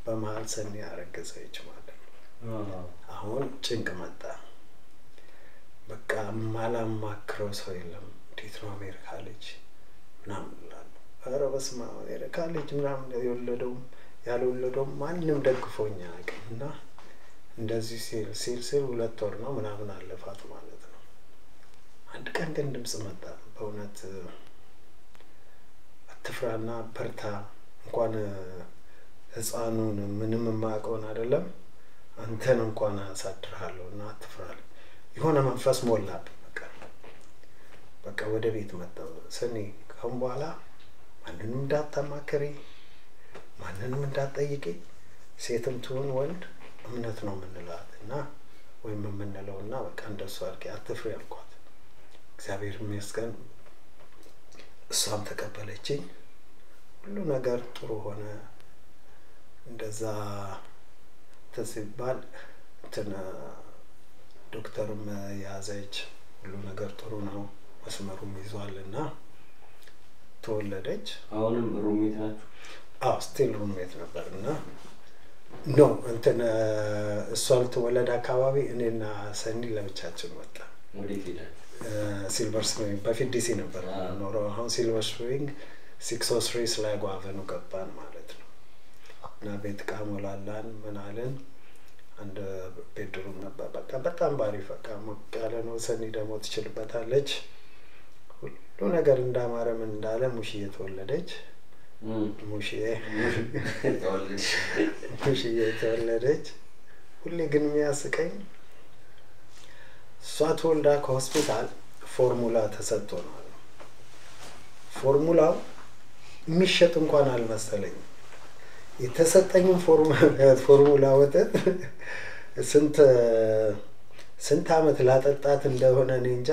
በመሃል ሰኒ አረገዘች ማለት ነው አሁን ጭንቅ መጣ በቃ ማላማክረው ሰው የለም እንዴት ነው አሜሪካ ልጅ ምናምን እላለሁ ኧረ በስመ አብ አሜሪካ ልጅ ምናምን የወለደውም ያልወለደውም ማንም ደግፎኛ አያውቅምና እንደዚህ ሲል 2 ወር ነው ምናምን አለፋት ማለት ነው አንድ ቀን ግን ድምጽ መጣ በእውነት አትፍራና በርታ እንኳን ህፃኑን ምንም የማያውቀውን አይደለም አንተን እንኳን አሳድርሃለሁና አትፍራል የሆነ መንፈስ ሞላብኝ በቃ ወደ ቤት መጣሁ ሰኒ ካሁን በኋላ ማንንም እንዳታማከሪ ማንንም እንዳትጠይቂ ሴትም ትሁን ወንድ እምነት ነው የምንላትና ወይም የምንለውና በቃ እንደሱ አልከ አትፍሪ አልኳት እግዚአብሔር ይመስገን እሷም ተቀበለችኝ ሁሉ ነገር ጥሩ ሆነ እንደዛ ተሲባል ዶክተርም ያዘች ሁሉ ነገር ጥሩ ነው መስመሩም ይዟልና ተወለደች አሁንም ሩሜት ናችሁ ስቲል ሩሜት ነበርና ኖ እሷል ተወለደ አካባቢ እኔና ሰኒ ለብቻችን ወጣ ወዴት ሄደ ሲልቨር ስፕሪንግ በፊት ዲሲ ነበር ኖሮ አሁን ሲልቨር ስፕሪንግ 603 ስላጎ አቨኑ ገባን ማለት ነው እና ቤት ቃሞላላን ምናልን አንድ ቤድሩም ነበር በቃ በጣም ባሪፍ በቃ ያለ ነው ሰኒ ደግሞ ትችልበታለች ሁሉ ነገር እንዳማረ ምን እንዳለ ሙሽዬ ተወለደች ሙሽዬ ተወለደች ሁሌ ግን የሚያስቀኝ እሷ ተወልዳ ከሆስፒታል ፎርሙላ ተሰጥቶናል ፎርሙላው የሚሸጥ እንኳን አልመሰለኝም የተሰጠኝም ፎርሙላ ወተት ስንት አመት ላጠጣት እንደሆነ እኔ እንጃ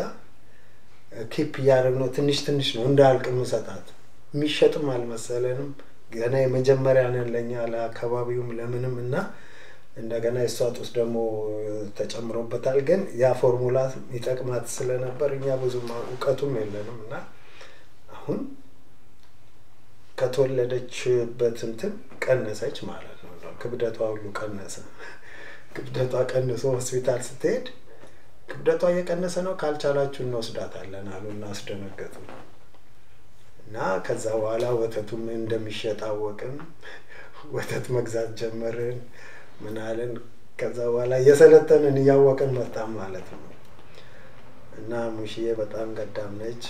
ኪፕ ያደረግነው ትንሽ ነው እንዳልቅም ሰጣት የሚሸጥም አልመሰለንም ገና የመጀመሪያ ነን ለኛ ለአካባቢውም ለምንም እና እንደገና እሷጥስ ደግሞ ተጨምሮበታል ግን ያ ፎርሙላ ይጠቅማት ስለነበር እኛ ብዙ ዕውቀቱም የለንምና አሁን ከተወለደችበት ቀነሰች ማለት ነው ክብደቷ ሁሉ ቀነሰ ክብደቷ ቀንሶ ሆስፒታል ስትሄድ ክብደቷ እየቀነሰ ነው ካልቻላችሁ እንወስዳታለን አሉና አስደነገጡ እና ከዛ በኋላ ወተቱም እንደሚሸጥ አወቅን ወተት መግዛት ጀመርን ምናልን ከዛ በኋላ የሰለጠንን ያወቅን መጣን ማለት ነው እና ሙሽዬ በጣም ገዳም ነች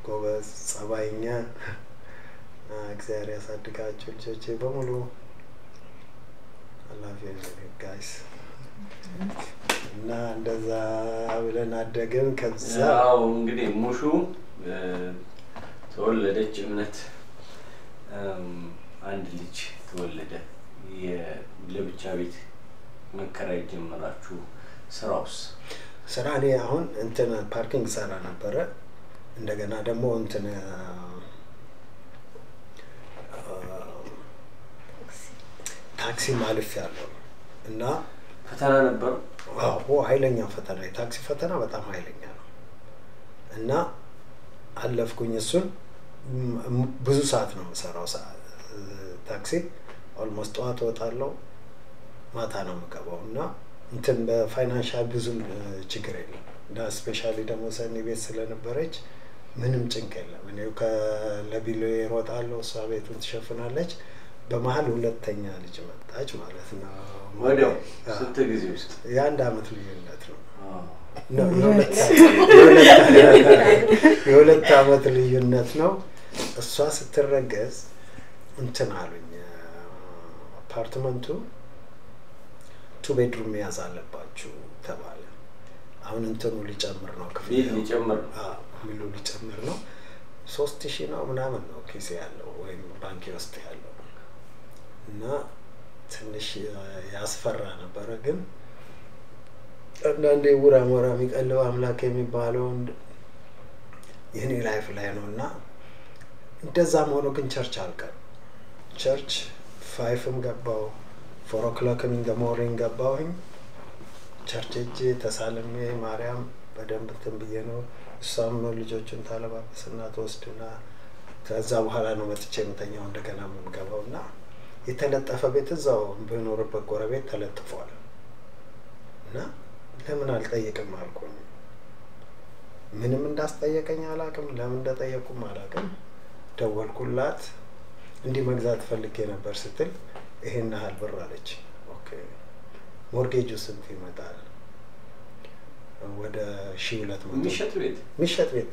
ጎበዝ ጸባይኛ እግዚአብሔር ያሳድጋችሁ ልጆቼ በሙሉ አላህ ይመስገን ጋይስ እና እንደዛ ብለን አደግን ከዛ እንግዲህ ሙሹ ተወለደች እምነት አንድ ልጅ ተወለደ የለብቻ ቤት መከራይ ጀመራችሁ ስራውስ ስራ እኔ አሁን ፓርኪንግ ሰራ ነበረ እንደገና ደግሞ ታክሲ ማለፍ ያለው እና ፈተና ነበር ኃይለኛ ፈተና የታክሲ ፈተና በጣም ኃይለኛ ነው እና አለፍኩኝ እሱን ብዙ ሰዓት ነው የምሰራው ታክሲ ኦልሞስት ጠዋት ወጣለሁ ማታ ነው የምገባውና በፋይናንሻል ብዙ ችግር የለም እና ስፔሻሊ ደግሞ ሰኒ ቤት ስለነበረች ምንም ጭንቅ የለም እኔ ከለቢሎ ይሮጣለሁ እሷ ቤቱን ትሸፍናለች በመሃል ሁለተኛ ልጅ መጣች ማለት ነው ወዲያው ስንት ጊዜ ውስጥ የአንድ አመት ልዩነት ነው የሁለት አመት ልዩነት ነው እሷ ስትረገዝ አሉኝ አፓርትመንቱ 2 ቤድሩም ያዝ አለባችሁ ተባለ አሁን ሊጨምር ነው ክፍል ሊጨምር ነው 3000 ነው ምናምን ነው ኪስ ያለው ወይም ባንክ ውስጥ ያለው እና ትንሽ ያስፈራ ነበር ግን አንዳንዴ ውራ ሞራ የሚቀለው አምላክ የሚባለው የኔ ላይፍ ላይ ነውና እንደዛም ሆኖ ግን ቸርች አልቀር ቸርች 5 ገባው 4 o'clock in the morning ገባውኝ ቸርች ሄጄ ተሳልሜ ማርያም በደንብ እንትን ብዬ ነው። እሷም ልጆቹን ታለባበስና ትወስድና ከዛ በኋላ ነው መጥቼ የምተኛው እንደገና የምገባው። እና የተለጠፈ ቤት እዛው በኖርበት ጎረቤት ተለጥፏል። እና ለምን አልጠየቅም አልኩኝ። ምንም እንዳስጠየቀኝ አላውቅም፣ ለምን እንደጠየቁም አላውቅም። ደወልኩላት እንዲህ መግዛት ፈልጌ ነበር ስትል ይሄን ያህል ብር አለች። ኦኬ ሞርጌጁ ስንት ይመጣል? ወደ 1200 የሚሸጥ ቤት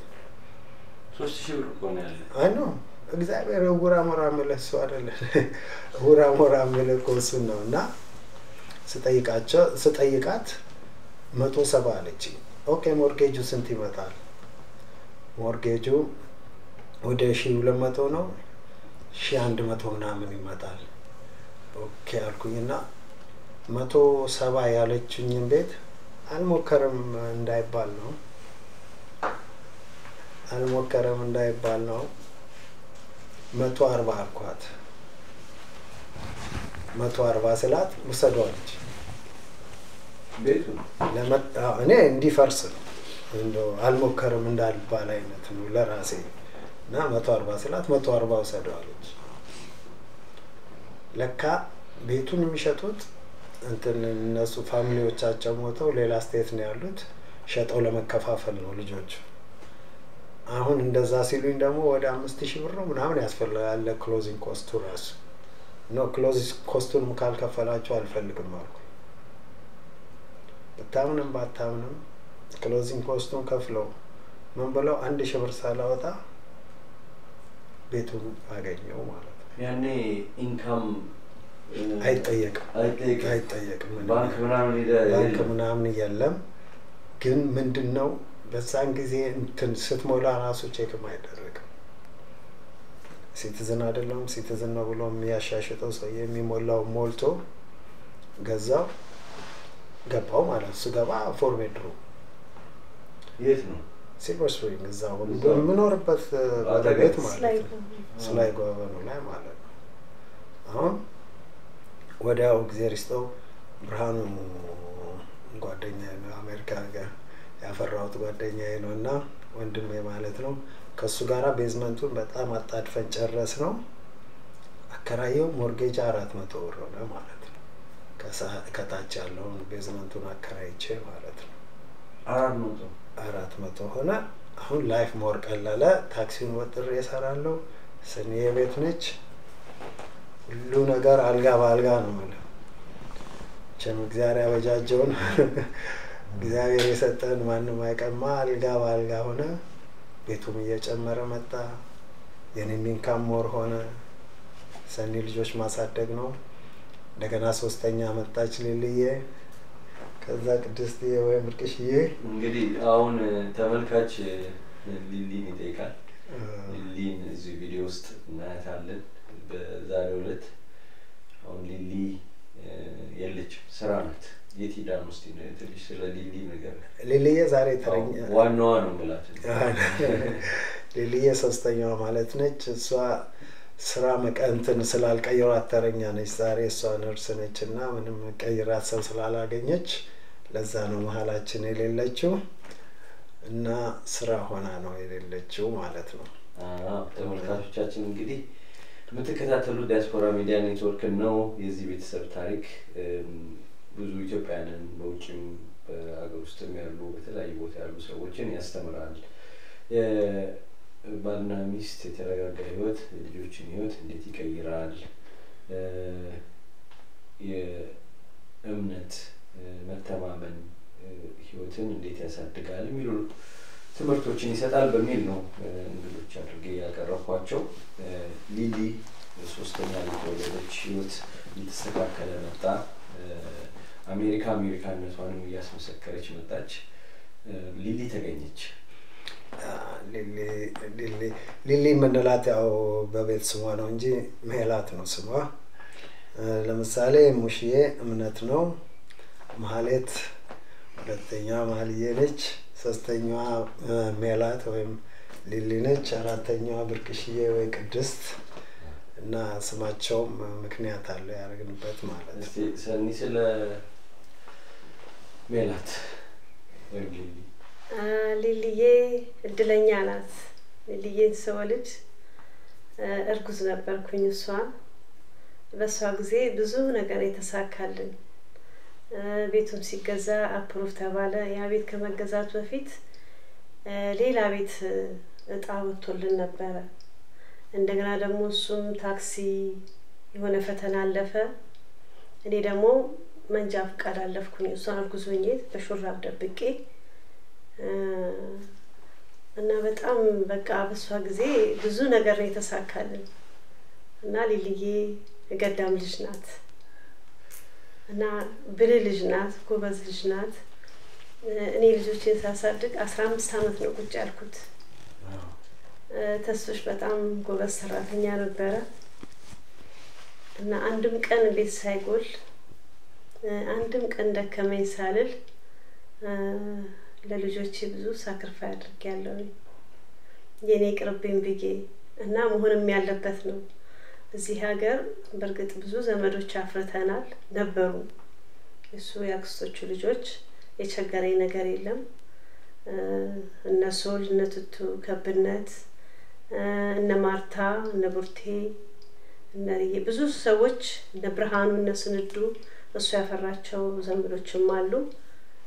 3000 ብር እኮ ነው ያለ። አይ ነው እግዚአብሔር ውራ ሞራ መለስ አይደለ ውራ ሞራ መለኮስ ነው። እና ስጠይቃት 170 አለች። ኦኬ ሞርጌጁ ስንት ይመጣል? ሞርጌጁ ወደ 1200 ነው፣ 1100 ምናምን ይመጣል። ኦኬ አልኩኝና 170 ያለችኝን ቤት አልሞከረም እንዳይባል ነው 140 አልኳት። 140 ስላት ውሰዷለች። ቤቱ እኔ እንዲፈርስ ነው እንደው አልሞከረም እንዳልባል አይነት ነው ለራሴ። እና 140 ስላት 140 ውሰዷለች። ለካ ቤቱን የሚሸጡት እንትን እነሱ ፋሚሊዎቻቸው ሞተው ሌላ ስቴት ነው ያሉት፣ ሸጠው ለመከፋፈል ነው ልጆቹ። አሁን እንደዛ ሲሉኝ ደግሞ ወደ 5000 ብር ነው ምናምን ያስፈልጋል ክሎዚንግ ኮስቱ ራሱ ነው። ክሎዚንግ ኮስቱን ካልከፈላችሁ አልፈልግም አልኩ። በታምንም ባታምንም ክሎዚንግ ኮስቱን ከፍለው ምን ብለው 1000 ብር ሳላወጣ ቤቱን አገኘው ማለት ነው። ያኔ ኢንካም አይጠየቅም ባንክ ምናምን የለም። ግን ምንድነው በዛን ጊዜ እንትን ስትሞላ ራሱ ቼክም አይደረግም። ሲቲዝን አይደለም ሲቲዝን ነው ብሎ የሚያሻሽጠው ሰው የሚሞላው ሞልቶ ገዛው ገባው ማለት ነው። ስገባ 4 ቤድሩም የት ነው? ሲልቨር ስፕሪንግ እዛው በምኖርበት ቤት ማለት ነው። ስላይ ጎበኑ ላይ ማለት ነው። አሁን ወዲያው እግዚአብሔር ይስጠው ብርሃኑ ጓደኛዬ ነው፣ አሜሪካ ጋር ያፈራሁት ጓደኛዬ ነው እና ወንድሜ ማለት ነው። ከሱ ጋራ ቤዝመንቱን በጣም አጣድፈን ጨረስ ነው። አከራየው ሞርጌጅ 400 ብር ሆነ ማለት ነው። ከታች ያለውን ቤዝመንቱን አከራይቼ ማለት ነው 400 ሆነ። አሁን ላይፍ ሞር ቀለለ። ታክሲውን ወጥሬ እሰራለሁ። ስኔ ቤት ነች። ሁሉ ነገር አልጋ በአልጋ ነው ማለት ነው። እግዚአብሔር ያበጃጀውን እግዚአብሔር የሰጠን ማንም አይቀማ። አልጋ በአልጋ ሆነ። ቤቱም እየጨመረ መጣ። የኔም ኢንካም ሞር ሆነ። ሰኒ ልጆች ማሳደግ ነው። እንደገና 3ኛ መጣች ሊልዬ፣ ከዛ ቅድስትዬ ወይም ብርቅሽዬ። እንግዲህ አሁን ተመልካች ሊሊን ይጠይቃል። ሊሊን እዚህ ቪዲዮ ውስጥ እናያታለን በዛሬው ዕለት። አሁን ሊሊ የለችም፣ ስራ ናት። የት ሄዳ ነው እስቲ ትንሽ ስለ ሊሊ ነገር። ሊሊዬ ዛሬ ተረኛ ዋናዋ ነው ማለት ነው። ሊሊዬ 3ኛዋ ማለት ነች። እሷ ስራ መቀንትን ስላልቀየራት ተረኛ ነች ዛሬ። እሷ ነርስ ነች እና ምንም ቀይራት ሰው ስላላገኘች ለዛ ነው መሀላችን የሌለችው እና ስራ ሆና ነው የሌለችው ማለት ነው። ተመልካቾቻችን እንግዲህ የምትከታተሉ ዲያስፖራ ሚዲያ ኔትወርክ ነው። የዚህ ቤተሰብ ታሪክ ብዙ ኢትዮጵያውያንን በውጭም በአገር ውስጥም ያሉ በተለያዩ ቦታ ያሉ ሰዎችን ያስተምራል። ባልና ሚስት የተረጋጋ ህይወት ልጆችን ህይወት እንዴት ይቀይራል፣ የእምነት መተማመን ህይወትን እንዴት ያሳድጋል የሚሉ ትምህርቶችን ይሰጣል በሚል ነው እንግዶች አድርጌ ያቀረብኳቸው። ሊሊ 3ኛ ልጅ ወለደች። ህይወት እየተስተካከለ መጣ። አሜሪካነቷንም እያስመሰከረች መጣች። ሊሊ ተገኘች። ሊሊ የምንላት ያው በቤት ስሟ ነው እንጂ ሜላት ነው ስሟ። ለምሳሌ ሙሽዬ እምነት ነው። ማህሌት 2ኛ ማህልዬ ነች። 3ኛዋ ሜላት ወይም ሊሊ ነች። 4ኛዋ ብርቅሽዬ ወይ ቅድስት እና ስማቸውም ምክንያት አለው ያደረግንበት ማለት ነው። እስቲ ሰኒ ስለ ሜላት ሊሊዬ እድለኛ ናት። ሊሊዬን ስወልድ እርጉዝ ነበርኩኝ። በሷ ጊዜ ብዙ ነገር የተሳካልን። ቤቱም ሲገዛ አፕሩቭ ተባለ። ያ ቤት ከመገዛቱ በፊት ሌላ ቤት እጣ ወጥቶልን ነበረ። እንደገና ደግሞ እሱም ታክሲ የሆነ ፈተና አለፈ። እኔ ደግሞ መንጃ ፈቃድ አለፍኩኝ። እሷን እርጉዝ ሆኜ በሹራብ ደብቄ እና በጣም በቃ በሷ ጊዜ ብዙ ነገር የተሳካልን እና ሊሊዬ ገዳም ልጅ ናት እና ብልህ ልጅ ናት፣ ጎበዝ ልጅ ናት። እኔ ልጆቼን ሳሳድግ 15 አመት ነው ቁጭ ያልኩት። ተስፍሽ በጣም ጎበዝ ሰራተኛ ነበረ እና አንድም ቀን ቤት ሳይጎል አንድም ቀን ደከመኝ ሳልል ለልጆቼ ብዙ ሳክሪፋይ አድርጌያለሁ። የኔ ቅርብኝ ብዬ እና መሆንም ያለበት ነው። እዚህ ሀገር በርግጥ ብዙ ዘመዶች አፍርተናል ነበሩ። እሱ ያክስቶቹ ልጆች የቸገረኝ ነገር የለም። እነሱ ልነትቱ ከብነት እነ ማርታ እነ ቡርቴ እነ ብዙ ሰዎች እነ ብርሃኑ እነ ስንዱ እሱ ያፈራቸው ዘመዶችም አሉ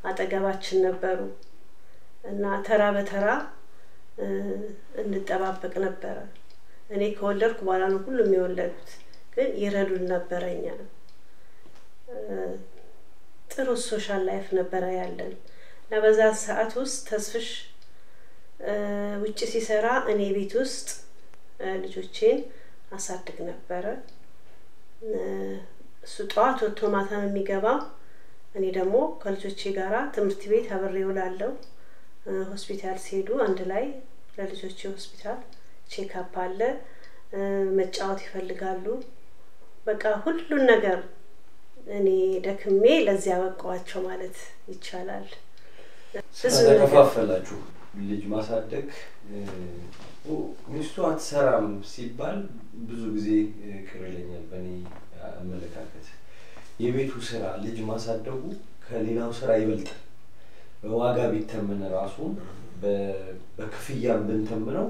አጠገባችን ነበሩ እና ተራ በተራ እንጠባበቅ ነበር። እኔ ከወለድኩ በኋላ ነው ሁሉም የወለዱት፣ ግን ይረዱን ነበርኛ። ጥሩ ሶሻል ላይፍ ነበር ያለን። ለበዛ ሰዓት ውስጥ ተስፍሽ ውጪ ሲሰራ እኔ ቤት ውስጥ ልጆቼን አሳድግ ነበር። እሱ ጧት ወጥቶ ማታ ነው የሚገባው። እኔ ደግሞ ከልጆቼ ጋራ ትምህርት ቤት አብሬ እውላለሁ። ሆስፒታል ሲሄዱ አንድ ላይ ለልጆቼ ሆስፒታል ቼክ አፕ አለ፣ መጫወት ይፈልጋሉ። በቃ ሁሉን ነገር እኔ ደክሜ ለዚያ በቃዋቸው ማለት ይቻላል። ብዙ ተከፋፈላችሁ ልጅ ማሳደግ። ሚስቱ አትሰራም ሲባል ብዙ ጊዜ ቅር ይለኛል በእኔ አመለካከት። የቤቱ ስራ ልጅ ማሳደጉ ከሌላው ስራ ይበልጣል። በዋጋ ቢተመን ራሱ በክፍያም ብንተምነው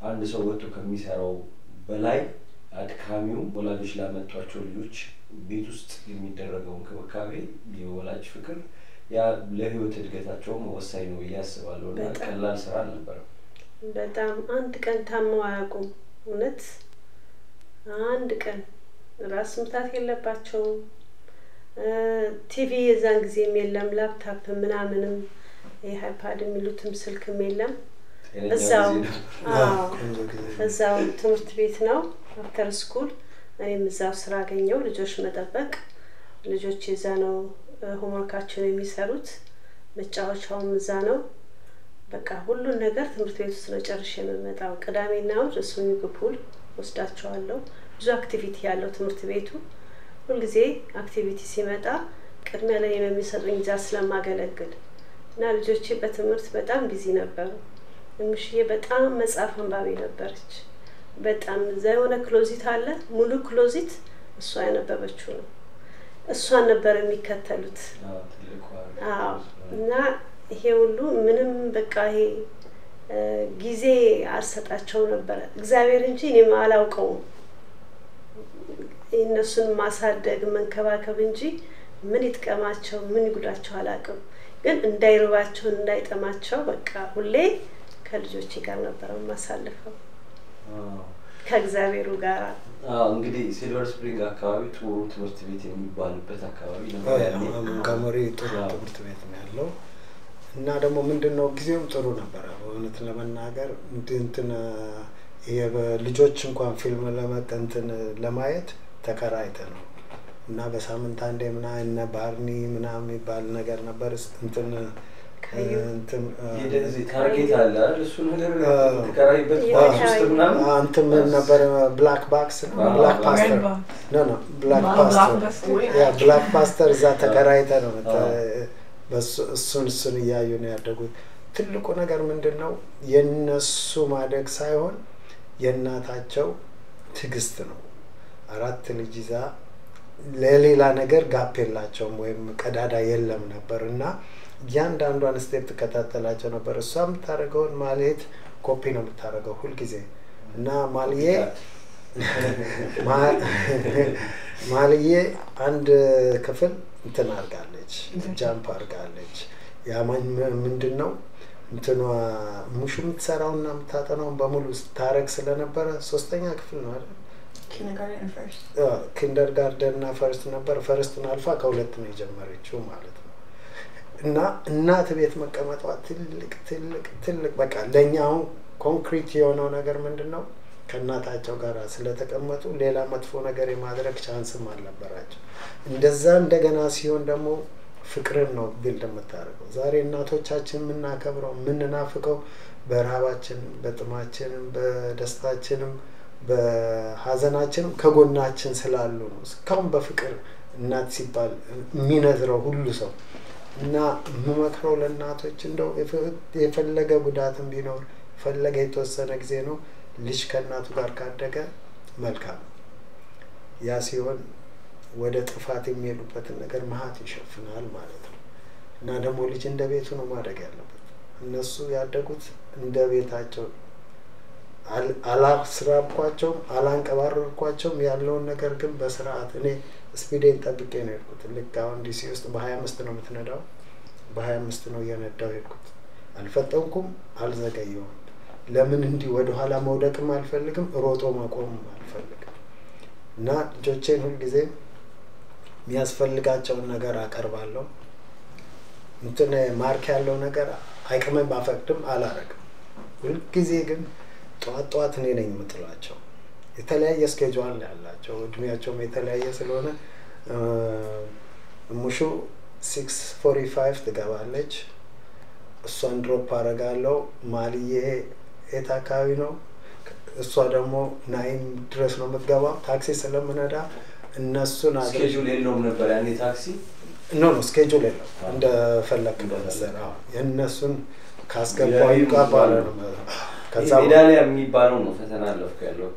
አንድ ሰው ወጥቶ ከሚሰራው በላይ አድካሚው ወላጆች ላመጧቸው ልጆች ቤት ውስጥ የሚደረገው እንክብካቤ የወላጅ ፍቅር ያ ለህይወት እድገታቸው ወሳኝ ነው ያስባለሁ። እና ቀላል ስራ አልነበረም። በጣም አንድ ቀን ታመው አያውቁም። እውነት አንድ ቀን ራስ ምታት የለባቸው። ቲቪ የዛን ጊዜም የለም፣ ላፕቶፕ ምናምንም የአይፓድ የሚሉትም ስልክም የለም። እዛው ትምህርት ቤት ነው አፍተር ስኩል። እኔም እዛው ስራ አገኘው። ልጆች መጠበቅ፣ ልጆች እዛ ነው ሆምወርካቸውን የሚሰሩት፣ መጫወቻውም እዛ ነው። በቃ ሁሉን ነገር ትምህርት ቤት ውስጥ ነው ጨርሼ የምመጣው። ቅዳሜና እሑድ ስዊሚንግ ፑል ወስዳቸዋለሁ። ብዙ አክቲቪቲ ያለው ትምህርት ቤቱ። ሁልጊዜ አክቲቪቲ ሲመጣ ቅድሚያ ላይ የሚሰጡኝ እዛ ስለማገለግል እና ልጆቼ በትምህርት በጣም ቢዚ ነበሩ። ምሽዬ በጣም መጽሐፍ አንባቢ ነበረች። በጣም እዛ የሆነ ክሎዚት አለ፣ ሙሉ ክሎዚት እሷ ያነበበችው ነው። እሷን ነበር የሚከተሉት። እና ይሄ ሁሉ ምንም በቃ ይሄ ጊዜ አልሰጣቸው ነበር እግዚአብሔር እንጂ እኔም አላውቀውም። እነሱን ማሳደግ መንከባከብ እንጂ ምን ይጥቀማቸው ምን ይጉዳቸው አላውቅም። ግን እንዳይርባቸው እንዳይጠማቸው በቃ ሁሌ ከልጆቼ ጋር ነበር ማሳለፈው ከእግዚአብሔሩ ጋር። እንግዲህ ሲልቨር ስፕሪንግ አካባቢ ጥሩ ትምህርት ቤት የሚባልበት አካባቢ ነው ያለው። ጋሞሪ ጥሩ ትምህርት ቤት ነው ያለው። እና ደግሞ ምንድነው ጊዜውም ጥሩ ነበር እውነት ለመናገር። እንትን የልጆች እንኳን ፊልም ለመጠንትን ለማየት ተከራይተ ነው እና በሳምንት አንዴ እና ባርኒ ምናምን የሚባል ነገር ነበር። እንትን የደዚህ ታርጌት አለ አይደል? እሱ ነገር ተከራይበት ባክስ ውስጥ ምናምን አንተም ነበር ብላክ ባክስ ነው ብላክ ፓስተር ነው ብላክ ፓስተር ያ ብላክ ፓስተር እዛ ተከራይተ ነው እሱን እያዩ ነው ያደጉት። ትልቁ ነገር ምንድነው የነሱ ማደግ ሳይሆን የእናታቸው ትግስት ነው። 4 ልጅ ይዛ ለሌላ ነገር ጋፕ የላቸውም ወይም ቀዳዳ የለም ነበር እና እያንዳንዷን ስቴፕ ትከታተላቸው ነበር። እሷ የምታደርገውን ማለት ኮፒ ነው የምታደርገው ሁልጊዜ እና ማልዬ አንድ ክፍል እንትን አድርጋለች፣ ጃምፕ አድርጋለች። ያማኝ ምንድነው እንትኗ ሙሹ የምትሰራውና የምታጠናውን በሙሉ ታረግ ስለነበረ 3ኛ ክፍል ነው አይደል? ኪንደርጋርደን እና ፈርስት ነበር። ፈርስትን አልፋ ከ2 ነው የጀመረችው ማለት ነው። እና እናት ቤት መቀመጧ ትልቅ በቃ ለኛ አሁን ኮንክሪት የሆነው ነገር ምንድነው ከእናታቸው ጋር ስለተቀመጡ ሌላ መጥፎ ነገር የማድረግ ቻንስም አልነበራቸው። እንደዛ እንደገና ሲሆን ደግሞ ፍቅርን ነው ቢልድ የምታደርገው። ዛሬ እናቶቻችን የምናከብረው የምንናፍቀው በረሃባችን፣ በጥማችንም፣ በደስታችንም፣ በሀዘናችንም ከጎናችን ስላሉ ነው። እስካሁን በፍቅር እናት ሲባል የሚነዝረው ሁሉ ሰው እና የምመክረው ለእናቶች እንደው የፈለገ ጉዳትም ቢኖር ፈለገ የተወሰነ ጊዜ ነው ልጅ ከእናቱ ጋር ካደገ መልካም። ያ ሲሆን ወደ ጥፋት የሚሄዱበትን ነገር መሀት ይሸፍናል ማለት ነው። እና ደግሞ ልጅ እንደ ቤቱ ነው ማድረግ ያለበት። እነሱ ያደጉት እንደ ቤታቸው አላስራብኳቸውም አላንቀባረርኳቸውም ያለውን ነገር ግን በስርዓት እኔ ስፒዴን ጠብቄ ነው የሄድኩት። ልክ አሁን ዲሲ ውስጥ በ25 ነው የምትነዳው፣ በ25 ነው እየነዳው የሄድኩት። አልፈጠንኩም፣ አልዘገየውም። ለምን እንዲህ ወደ ኋላ መውደቅም አልፈልግም፣ ሮጦ መቆምም አልፈልግም። እና ልጆቼን ሁልጊዜ የሚያስፈልጋቸውን ነገር አቀርባለሁ። እንትን ማርክ ያለው ነገር አይቀመም ባፈቅድም አላረግም። ሁልጊዜ ግን ጠዋት እኔ ነኝ የምጥላቸው። የተለያየ ስኬጁል ያላቸው እድሜያቸውም የተለያየ ስለሆነ ሙሹ 6:45 ትገባለች። እሷን ድሮፕ አደርጋለሁ። ማልዬ የት አካባቢ ነው? እሷ ደግሞ 9 ድረስ ነው የምትገባው። ታክሲ ስለምነዳ እነሱን ስኬጁል የለውም ነበር ያኔ ታክሲ ኖ ስኬጁል የለው እንደፈለክ እንደሰራ የእነሱን ካስገባው ይቀባል ነው። ከዛ ሜዳሊያ የሚባለው ነው ፈተና አለፍኩ ያለው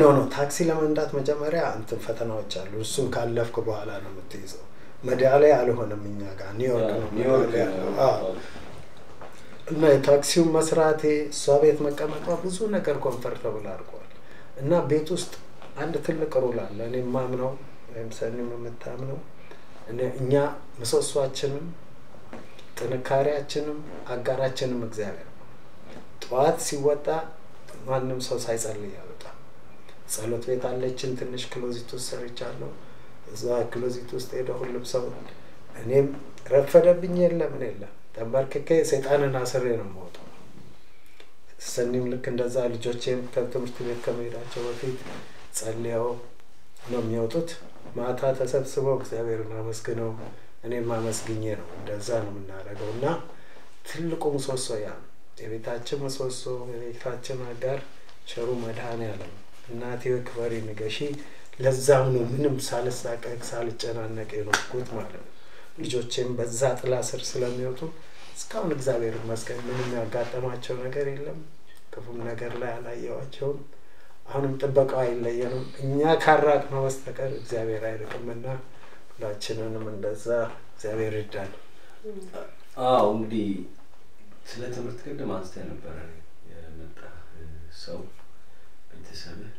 ኖ ታክሲ ለመንዳት መጀመሪያ እንትን ፈተናዎች አሉ። እሱን ካለፍኩ በኋላ ነው የምትይዘው። ሜዳሊያ አልሆነም እኛ ጋር ኒውዮርክ ነው ሜዳሊያ። እና የታክሲው መስራቴ እሷ ቤት መቀመጧ ብዙ ነገር ኮምፎርታብል አድርጓል። እና ቤት ውስጥ አንድ ትልቅ ሩል አለ እኔ ማምነው ወይም ሰኒም የምታምነው እኛ ምሰሷችንም ጥንካሬያችንም አጋራችንም እግዚአብሔር ነው። ጠዋት ሲወጣ ማንም ሰው ሳይጸልይ ያወጣል። ጸሎት ቤት አለችን ትንሽ ክሎዚት ውስጥ ሰርቻለሁ። እዛ ክሎዚት ውስጥ ሄደው ሁሉም ሰው እኔም ረፈደብኝ የለም ተንበርክኬ ሰይጣንን አስሬ ነው የምወጣው። ሰኒም ልክ እንደዛ ልጆቼም ከትምህርት ቤት ከመሄዳቸው በፊት ጸልየው ነው የሚወጡት። ማታ ተሰብስበው እግዚአብሔርን አመስግነው እኔም አመስግኜ ነው እንደዛ ነው የምናደርገው። እና ትልቁ ምሰሶ ያ የቤታችን ምሰሶ የቤታችን አጋር ቸሩ መድኃኔዓለም እናቴ ክበሪ ንገሺ። ለዛም ነው ምንም ሳልሳቀቅ ሳልጨናነቅ የኖርኩት ማለት ነው። ልጆቼም በዛ ጥላ ስር ስለሚወጡ እስካሁን እግዚአብሔር ይመስገን ምንም ያጋጠማቸው ነገር የለም። ክፉም ነገር ላይ አላየዋቸውም። አሁንም ጥበቃው አይለየንም። እኛ ካራቅነው በስተቀር እግዚአብሔር አይርቅምና ሁላችንንም እንደዛ እግዚአብሔር ይርዳን። እንግዲህ ስለ ትምህርት ቅድም አንስተህ ነበር የመጣ ሰው ቤተሰብህ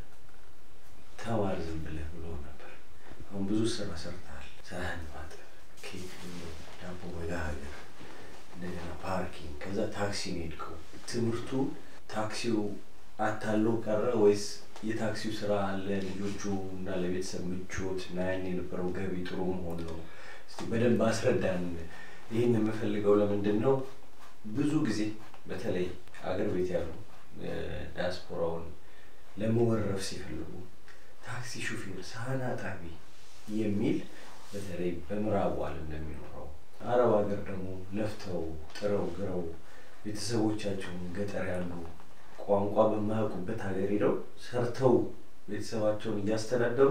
ተማር ዝም ብለህ ብሎ ነበር። አሁን ብዙ ስራ ሰርተሃል። ሳህን ማጠብ፣ ኬክ፣ ዳቦ መጋገር፣ እንደገና ፓርኪንግ፣ ከዛ ታክሲ ሄድከው። ትምህርቱ ታክሲው አታሎ ቀረ ወይስ የታክሲው ስራ ለልጆቹ እና ለቤተሰብ ምቾት እና ያን የነበረው ገቢ ጥሩ መሆን ነው? እስቲ በደንብ አስረዳን። ይህን የምፈልገው ለምንድን ነው ብዙ ጊዜ በተለይ አገር ቤት ያሉ ዲያስፖራውን ለመወረፍ ሲፈልጉ ታክሲ ሹፌር፣ ሳህን አጣቢ የሚል በተለይ በምዕራቡ ዓለም እንደሚኖረው አረብ ሀገር ደግሞ ለፍተው ጥረው ግረው ቤተሰቦቻቸውን ገጠር ያሉ ቋንቋ በማያውቁበት ሀገር ሄደው ሰርተው ቤተሰባቸውን እያስተዳደሩ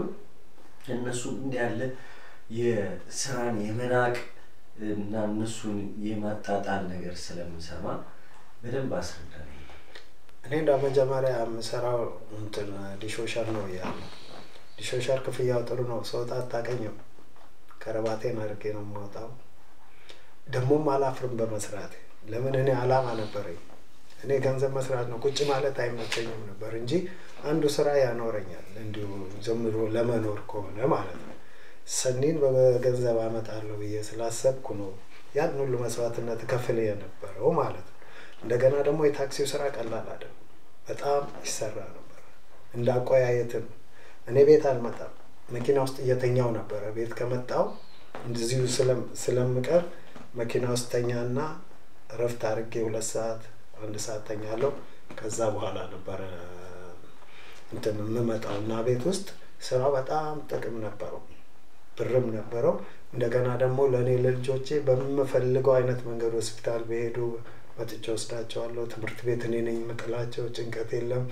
እነሱ እንዲህ ያለ የስራን የመናቅ እና እነሱን የማጣጣል ነገር ስለምንሰማ በደንብ አስረዳኝ። እኔ እንደመጀመሪያ የምሰራው እንትን ዲሾሸር ነው ያለው ዲሾሻር ክፍያው ጥሩ ነው። ሰውታ አታቀኝም። ከረባቴን አድርጌ ነው የምወጣው። ደግሞም አላፍርም በመስራቴ። ለምን እኔ አላማ ነበረኝ። እኔ ገንዘብ መስራት ነው ቁጭ ማለት አይመቸኝም ነበር እንጂ አንዱ ስራ ያኖረኛል እንዲሁ ዝም ብሎ ለመኖር ከሆነ ማለት ነው። ሰኒን በገንዘብ አመጣለሁ ብዬ ስላሰብኩ ነው ያን ሁሉ መስዋዕትነት ከፍል የነበረው ማለት ነው። እንደገና ደግሞ የታክሲው ስራ ቀላል አይደለም። በጣም ይሰራ ነበር። እንዳቆያየትም እኔ ቤት አልመጣም። መኪና ውስጥ እየተኛው ነበር። ቤት ከመጣው እንደዚሁ ስለምቀር መኪና ውስጥ ተኛና ረፍት አድርጌ 2 ሰዓት 1 ሰዓት ተኛለሁ። ከዛ በኋላ ነበር እንትን የምመጣው እና ቤት ውስጥ ስራ በጣም ጥቅም ነበረው፣ ብርም ነበረው። እንደገና ደግሞ ለኔ ለልጆቼ በመፈልገው አይነት መንገድ ሆስፒታል በሄዱ መጥቼ ወስዳቸዋለሁ። ትምህርት ቤት እኔ ነኝ የምጥላቸው። ጭንቀት የለም።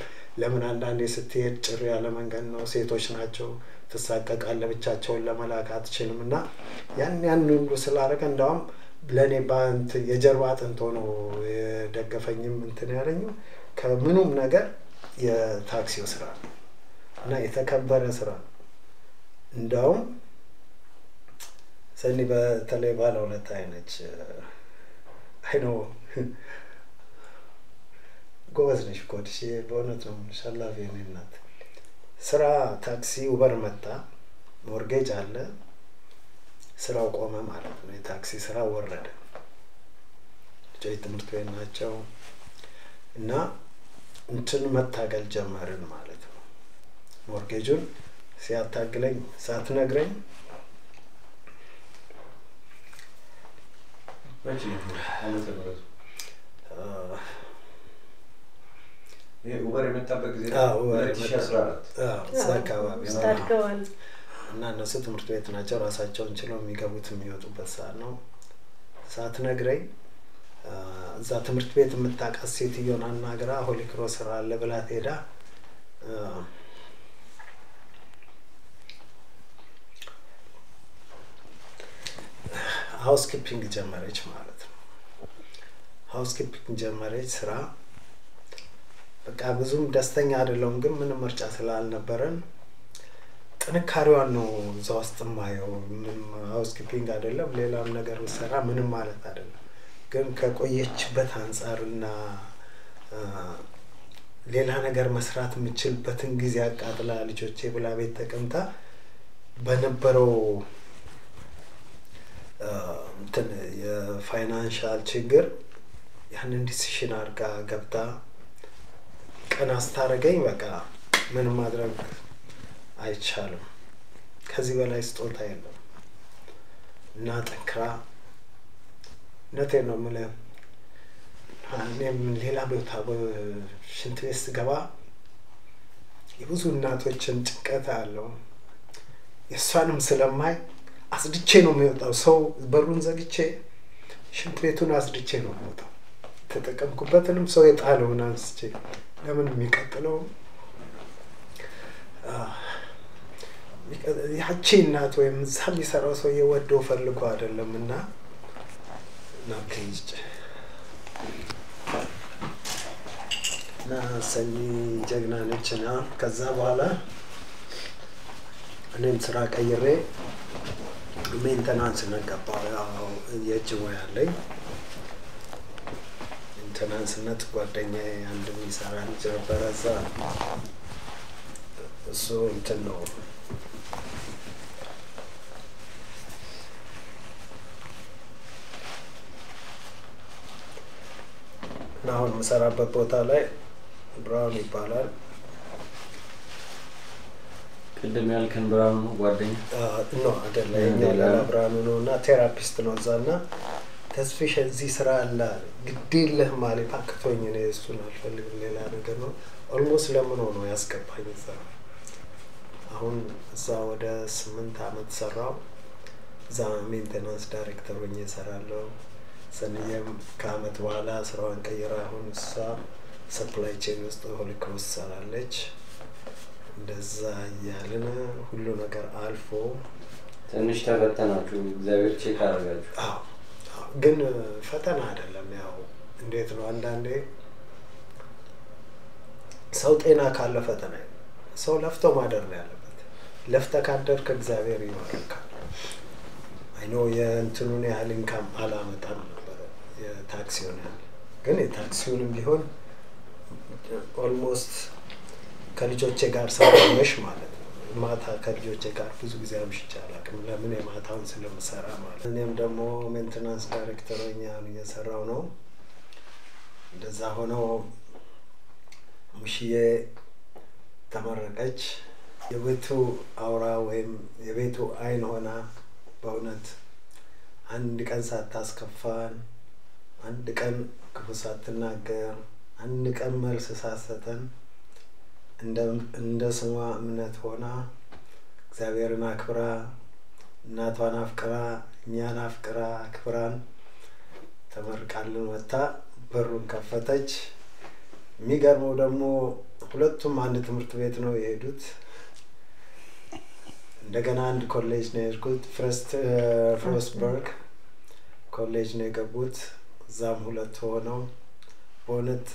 ለምን አንዳንዴ ስትሄድ ጭር ያለ መንገድ ነው። ሴቶች ናቸው፣ ትሳቀቃለህ፣ ብቻቸውን ለመላክ አትችልም። እና ያን ሁሉ ስላደረገ እንደውም ለኔ ባንት የጀርባ አጥንት ሆኖ የደገፈኝም እንትን ያለኝም ከምኑም ነገር የታክሲው ስራ እና የተከበረ ስራ ነው። እንደውም ሰኒ በተለይ ባለ 2 አይነች አይኖ ጎበዝ ነሽ እኮ እሺ፣ በእውነት ነው ሻላፊ ነኝ እናት። ስራ ታክሲ ኡበር መጣ፣ ሞርጌጅ አለ፣ ስራው ቆመ ማለት ነው። የታክሲ ስራ ወረደ። ልጆች ትምህርት ቤት ናቸው እና እንትን መታገል ጀመርን ማለት ነው። ሞርጌጁን ሲያታግለኝ ሳትነግረኝ ኡበር የመጣበት ጊዜ 2014 አካባቢ ታድገዋል። እና እነሱ ትምህርት ቤት ናቸው፣ ራሳቸውን ችለው የሚገቡት የሚወጡበት ሰዓት ነው። ሳትነግረኝ እዛ ትምህርት ቤት የምታውቃት ሴትዮን አናግራ ሆሊ ክሮስ ስራ አለ ብላ ሄዳ ሃውስ ኪፒንግ ጀመረች ማለት ነው። ሃውስ ኪፒንግ ጀመረች ስራ። በቃ ብዙም ደስተኛ አይደለም፣ ግን ምንም ምርጫ ስላልነበረን ጥንካሬዋን ነው እዛ ውስጥ ማየው። ምንም ሃውስ ኪፒንግ አይደለም፣ ሌላም ነገር ሰራ ምንም ማለት አይደለም። ግን ከቆየችበት አንፃርና ሌላ ነገር መስራት የምችልበትን ጊዜ አቃጥላ ልጆቼ ብላ ቤት ተቀምጣ በነበረው እንትን የፋይናንሻል ችግር ያንን ዲሲሽን አድርጋ ገብታ ቀን አስታረገኝ። በቃ ምንም ማድረግ አይቻልም። ከዚህ በላይ ስጦታ የለም እና ጠንክራ እውነቴን ነው የምልህ። እኔም ሌላ ቦታ ሽንት ቤት ስገባ የብዙ እናቶችን ጭንቀት አለው። የእሷንም ስለማይ አስድቼ ነው የሚወጣው። ሰው በሩን ዘግቼ ሽንት ቤቱን አስድቼ ነው የሚወጣው። ተጠቀምኩበትንም ሰው የጣለውን አንስቼ ለምን የሚቀጥለው ያቺ እናት ወይም እዛ የሚሰራው ሰው የወደው ፈልጎ አይደለም እና ናክንጭ እና ሰኒ ጀግና ነችና ከዛ በኋላ እኔም ስራ ቀይሬ ሜንተናንስ ነገባው። ያው የእጅ ሙያ አለኝ። ሜንተናንስነት ጓደኛዬ አንድ የሚሰራ ልጅ ነበረ እዛ። እሱ እንትን ነው እና አሁን የምሰራበት ቦታ ላይ ብራውን ይባላል። ቅድም ያልከን ብራውን ነው ጓደኛ? ነው አይደለ? የኛው ሌላ ብራውን ነው እና ቴራፒስት ነው እዛና ተስፊሽ እዚህ ስራ አለ ግዴለህ ማለት አክቶኝ ነው። እሱን አልፈልግም ሌላ ነገር ነው። ኦልሞስት ለምን ነው ያስገባኝ እዛ። አሁን እዛ ወደ 8 አመት ሰራው። እዛ ሜንቴናንስ ዳይሬክተር ሆኜ እሰራለሁ። ሰኒየም ከአመት በኋላ ስራዋን ቀይራ አሁን እሷ ሰፕላይ ቼን ውስጥ ሆሊ ክሮስ ሰራለች። እንደዛ ያለና ሁሉ ነገር አልፎ ትንሽ ተፈተናችሁ፣ እግዚአብሔር ቼክ አደረጋችሁ? አዎ ግን ፈተና አይደለም። ያው እንዴት ነው አንዳንዴ ሰው ጤና ካለ ፈተና ሰው ለፍቶ ማደር ነው ያለበት። ለፍተካደር ከእግዚአብሔር ይባርካል። አይኖ የእንትኑን ያህል ኢንካም አላመጣም ነበር የታክሲውን ያህል ግን የታክሲውንም ቢሆን ኦልሞስት ከልጆቼ ጋር ሳመሽ ማለት ነው። ማታ ከልጆቼ ጋር ብዙ ጊዜ አምሽቼ አላውቅም። ለምን የማታውን ስለምሰራ ማለት እኔም ደግሞ ሜንቴናንስ ዳይሬክተር ሆኜ እየሰራሁ ነው። እንደዛ ሆኖ ሙሽዬ ተመረቀች። የቤቱ አውራ ወይም የቤቱ አይን ሆና በእውነት አንድ ቀን ሳታስከፋን፣ አንድ ቀን ክፉ ሳትናገር፣ አንድ ቀን መልስ ሳትሰጠን እንደ ስሟ እምነት ሆና እግዚአብሔርን አክብራ እናቷን አፍቅራ እኛን አፍቅራ አክብራን ተመርቃልን ወጣ። በሩን ከፈተች። የሚገርመው ደግሞ ሁለቱም አንድ ትምህርት ቤት ነው የሄዱት። እንደገና አንድ ኮሌጅ ነው የሄድኩት። ፍሮስትበርግ ኮሌጅ ነው የገቡት። እዛም ሁለት ሆነው በእውነት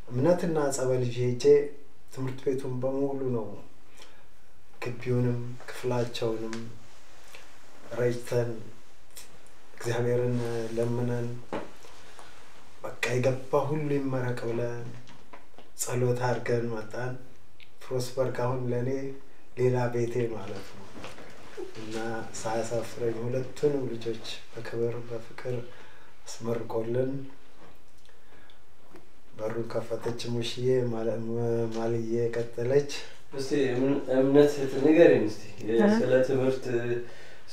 እምነትና ጸበል ሄጄ ትምህርት ቤቱን በሙሉ ነው ግቢውንም ክፍላቸውንም ረጭተን እግዚአብሔርን ለምነን በቃ የገባ ሁሉ ይመረቅ ብለን ጸሎት አድርገን መጣን። ፍሮስትበርግ አሁን ለእኔ ሌላ ቤቴ ማለት ነው እና ሳያሳፍረኝ ሁለቱንም ልጆች በክብር በፍቅር አስመርቆልን በሩን ከፈተች። ሙሽዬ ማልዬ ቀጠለች። እስቲ እምነት ንገሪን እስቲ ስለ ትምህርት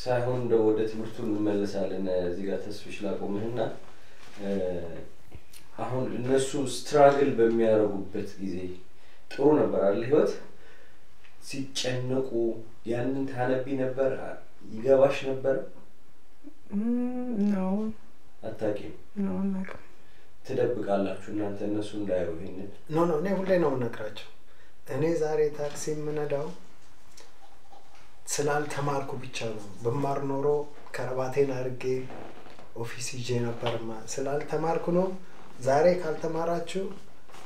ሳይሆን እንደው ወደ ትምህርቱ እንመለሳለን። እዚህ ጋር ተስፍሽ ላቆምህና አሁን እነሱ ስትራግል በሚያረጉበት ጊዜ ጥሩ ነበር አይደል ህይወት? ሲጨነቁ ያንን ታነቢ ነበር? ይገባሽ ነበር? ነው አታውቂም? ነው ማለት ትደብቃላችሁ እናንተ እነሱ እንዳያዩ ይሄንን? ኖ እኔ ሁሌ ነው የምነግራቸው። እኔ ዛሬ ታክሲ የምነዳው ስላልተማርኩ ብቻ ነው። በማር ኖሮ ከረባቴን አድርጌ ኦፊስ ይዤ ነበርማ። ስላልተማርኩ ነው። ዛሬ ካልተማራችሁ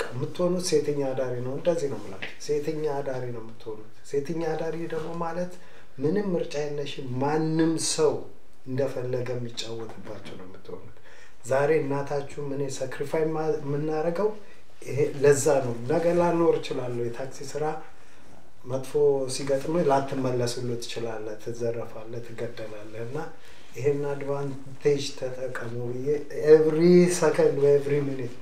የምትሆኑት ሴተኛ አዳሪ ነው። እንደዚህ ነው የምላችሁ። ሴተኛ አዳሪ ነው የምትሆኑት። ሴተኛ አዳሪ ደግሞ ማለት ምንም ምርጫ የለሽም። ማንም ሰው እንደፈለገ የሚጫወትባችሁ ነው የምትሆኑት። ዛሬ እናታችሁ ምን ሳክሪፋይ የምናደርገው ይሄ ለዛ ነው። ነገ ላልኖር እችላለሁ። የታክሲ ስራ መጥፎ ሲገጥምህ ላትመለስሉ ትችላለህ፣ ትዘረፋለህ፣ ትገደላለህ። እና ይሄን አድቫንቴጅ ተጠቀሙ ብዬ ኤቭሪ ሰከንድ ኤቭሪ ሚኒት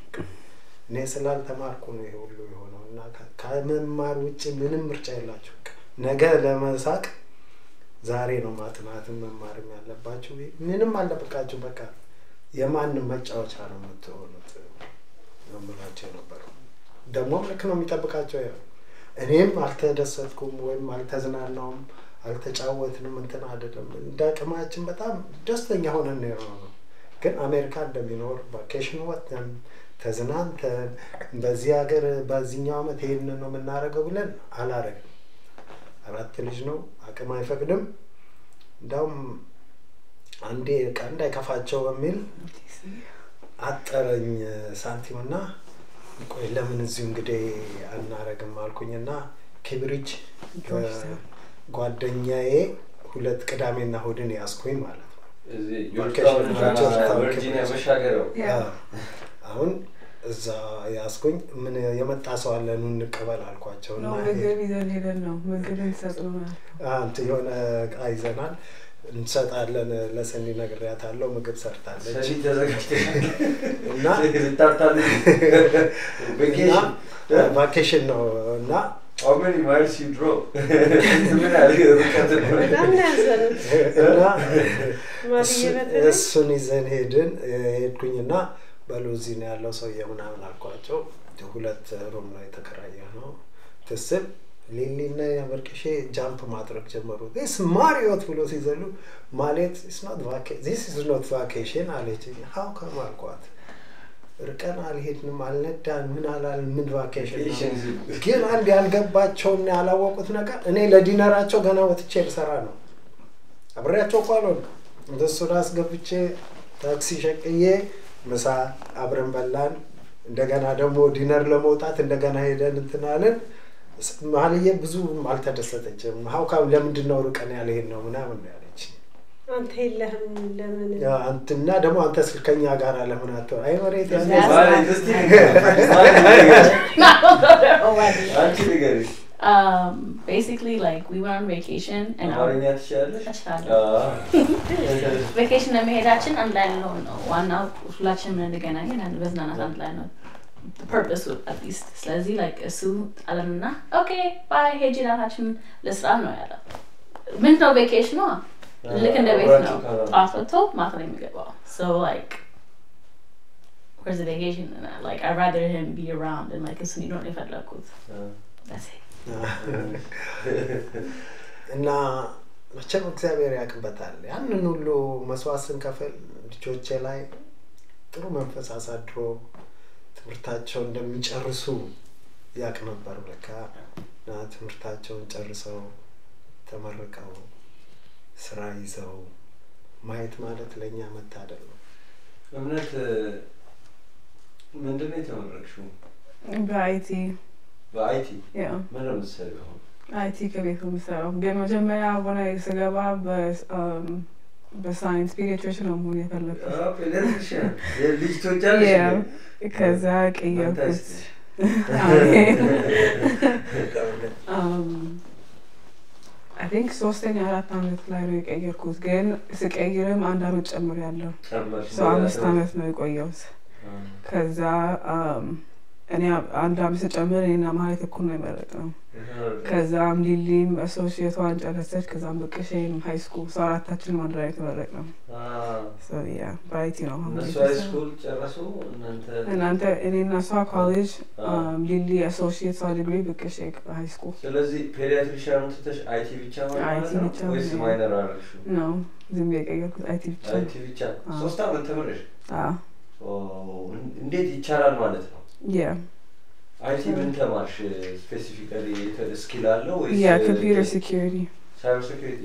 እኔ ስላልተማርኩ ነው ይሄ ሁሉ የሆነው። እና ከመማር ውጭ ምንም ምርጫ የላችሁ። ነገ ለመሳቅ ዛሬ ነው ማጥናትም መማርም ያለባችሁ። ምንም አልጠብቃችሁ። በቃ የማንም መጫወቻ ነው የምትሆኑት ነው የምላቸው የነበረው። ደግሞም ልክ ነው የሚጠብቃቸው። ያው እኔም አልተደሰትኩም ወይም አልተዝናናውም፣ አልተጫወትንም እንትን አይደለም። እንደ አቅማችን በጣም ደስተኛ ሆነን ነው የሆነው። ግን አሜሪካ እንደሚኖር ቫኬሽን ወጥተን ተዝናንተን በዚህ ሀገር በዚህኛው ዓመት ይሄንን ነው የምናደርገው ብለን አላረግም። 4 ልጅ ነው፣ አቅም አይፈቅድም። እንዳውም አንዴ ቀን እንዳይከፋቸው በሚል አጠረኝ ሳንቲምና ቆይ ለምን እዚሁ እንግዲህ አናረግም አልኩኝና ኬብሪጅ ጓደኛዬ 2 ቅዳሜና እሑድን ያስኩኝ ማለት ነው። እዚህ ቨርጂኒያ በሻገረው አሁን እዛ ያስኩኝ ምን የመጣ ሰው አለ ነው እንቀበል አልኳቸው። ነው ምግብ ይዘን ሄደን ነው ምግብ እንሰጥናል። አንተ የሆነ አይዘናል እንሰጣለን። ለሰኒ ነግሬያታለሁ። ምግብ ሰርታለች። ሰኒ ተዘጋጅተሻል እና ልታርታል ቫኬሽን ነው እና how many miles you drove? ምን አለ ሩቀት ነው እና እሱን ይዘን ሄድኩኝና በሉ እዚህ ነው ያለው ሰውዬ ምናምን አልኳቸው። 2 ሩም ነው የተከራየነው። ትስል ሊሊና ያበርቅሼ ጃምፕ ማድረግ ጀመሩ። this ማሪዮት ብሎ ሲዘሉ ማለት this is not vacation አለችኝ። how come አልኳት። ርቀን አልሄድንም፣ አልነዳን፣ ምን አላልን፣ ምን ቫኬሽን ነው። ግን አንድ ያልገባቸውና ያላወቁት ነገር እኔ ለዲነራቸው ገና ወጥቼ ልሰራ ነው። አብሬያቸው ቋሎን እንደሱ ራስ ገብቼ ታክሲ ሸቅዬ ምሳ አብረን በላን። እንደገና ደግሞ ዲነር ለመውጣት እንደገና ሄደን እንትናለን። ማለየ ብዙ አልተደሰተችም how come ለምንድን ነው ሩቀን ያለሄድ ነው ምናምን ያለች አንተ የለህም ለምን አንተና ደግሞ አንተ ስልከኛ ጋር ለምን አትተው አይ ወሬት ያለ basically like we went on vacation and vacation መሄዳችን አንድ ላይ ነው ዋናው ሁላችንም እንደገናኘን አንድ በዝናናት አንድ ላይ ነው the purpose of at least ስለዚህ like እሱ አለና okay bye ሄጂ ናታችን ለስራ ነው ያለው ምን ነው vacation ነው ልክ እንደ ቤት ነው አፍቶ ማታ ላይ የሚገባው so like where's the vacation and like I'd rather him be around and like እሱን ይኖር የፈለኩት that's it እና መቼም እግዚአብሔር ያቅበታል ያንን ሁሉ መስዋዕትን ከፈል ልጆቼ ላይ ጥሩ መንፈስ አሳድሮ ትምህርታቸው እንደሚጨርሱ ያቅ ነበር በቃ እና ትምህርታቸውን ጨርሰው ተመረቀው ስራ ይዘው ማየት ማለት ለኛ መታደል ነው እምነት ምንድነው የተመረቅሽው በአይቲ ምን ነው የምትሰሪው አይቲ ከቤት ነው የምሰራው ግን መጀመሪያ ወደ ስገባ በሳይንስ ፔዲያትሪሽን ነው መሆን የፈለኩት ፔዲያትሪሽን የልጅ ተወጃለሽ ከዛ ቀየርኩት I think 3-4 አመት ላይ ነው የቀየርኩት ግን ስቀይርም አንድ አመት ጨምሬያለሁ so 5 አመት ነው የቆየሁት ከዛ እኔ አንድ አመት ጨምሬ እና ማለት እኮ ነው የመረጥነው ከዛም ሊሊም አሶሲዬቷን ጨረሰች ከዛም በቀሸም ሃይ ስኩል so አራታችንም አንድ ላይ ተመረቅነው so yeah ባይቲ ነው እነሱ ሃይ ስኩል ጨረሱ እናንተ እኔና እሷ ኮሌጅ ሊሊ አሶሲዬቷ ዲግሪ በቀሸም ሃይ ስኩል ስለዚህ ፔዲያትሪሽን ተተሽ አይቲ ብቻ ማለት ነው ወይስ ማይነር አረግሽ ነው ዝም ብዬ አይቲ ብቻ 3 አመት ተመረሽ እንዴት ይቻላል ማለት ነው yeah IT ምን ተማርሽ specifically skill አለው ወይስ yeah computer security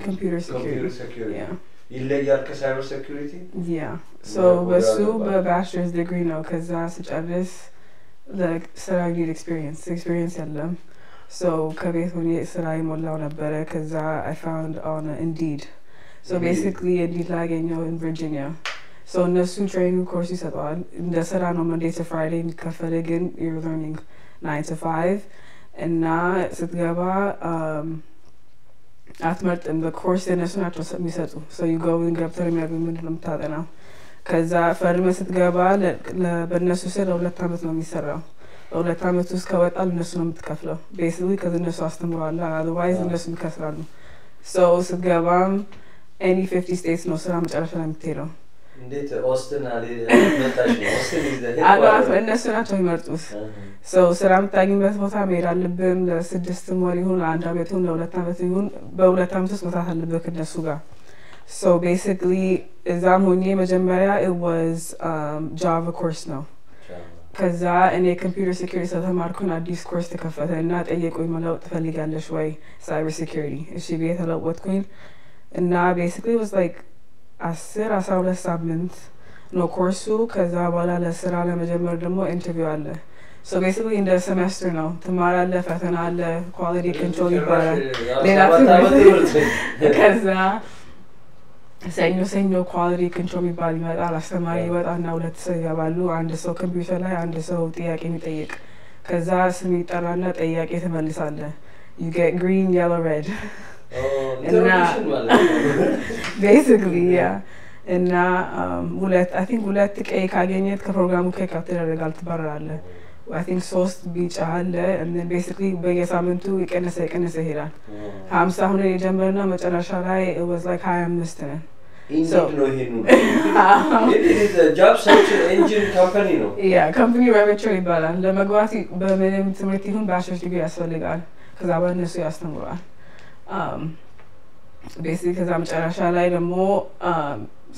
computer security yeah ይለያል ከcyber security yeah so በሱ በbachelor's degree ነው ከዛ ስጨርስ like ስራ experience ያለም so ከቤት ሆኜ ስራ ይሞላው ነበር ከዛ I found on Indeed so basically Indeed ላገኘው in Virginia so እነሱ training course ይሰጣል እንደ ስራ ነው Monday to Friday የሚከፈል ግን you're learning 9 to 5 እና ስትገባ አትመርጥም በኮርስ እነሱ ናቸው የሚሰጡ so you go and ገብተህ ምንድን ነው የምታጠናው ከዛ ፈርመ ስትገባ በእነሱ ስር 2 አመት ነው የሚሰራው በ2 አመት ውስጥ ከወጣል እነሱ ነው የምትከፍለው basically ከእነሱ አስተምሯል otherwise እነሱ ይከስራሉ so ስትገባም any 50 states ነው ስራ መጨረሻ ላይ የምትሄደው እንዴት ኦስትን አለ መጣሽ ኦስትን is the headquarters እነሱ ናቸው የሚመርጡት so ስራ የምታገኝበት ቦታ መሄድ አለብን ለ6 ወር ይሁን ለአንድ አመት ይሁን ለ2 አመት ይሁን በ2 አመት ውስጥ መስራት አለብህ ከነሱ ጋር so basically እዛም ሆኜ መጀመሪያ it was Java course ነው ከዛ እኔ computer security ተማርኩኝ አዲስ ኮርስ ተከፈተ እና ጠየቁኝ መለወጥ ትፈልጋለሽ ወይ cyber security እሺ ብዬ ተለወጥኩኝ እና basically it was like 10-12 ሳምንት ነው ኮርሱ ከዛ በኋላ ለስራ ለመጀመር ደግሞ ኢንተርቪው አለ so basically in the semester ነው ትማራለህ ፈተና አለ quality control ይባላል ሌላ ትምህርት ከዛ ሰኞ quality control ይባላል አስተማሪ ይወጣና ሁለት ሰው ይገባሉ አንድ ሰው ኮምፒውተር ላይ አንድ ሰው ጥያቄ የሚጠይቅ ከዛ ስም ይጠራና ጥያቄ ትመልሳለህ you get green yellow red interrogation ማለት basically yeah እና I think ሁለት ቀይ ካገኘት ከፕሮግራሙ ከካፕ ተደረጋል ትባረራለህ I think 3 ቢጫ አለ and then basically በየሳምንቱ ይቀነሰ ይሄዳል 50 ሆነ የጀመረና መጨረሻ ላይ it was like 25 ነን Indeed no hidden. It is a job search engine company no. Yeah, company repertoire ይባላል ለመግባት በምንም ትምህርት ይሁን bachelor's degree ያስፈልጋል ከዛ በእነሱ ያስተምራል basically ከዛ መጨረሻ ላይ ደግሞ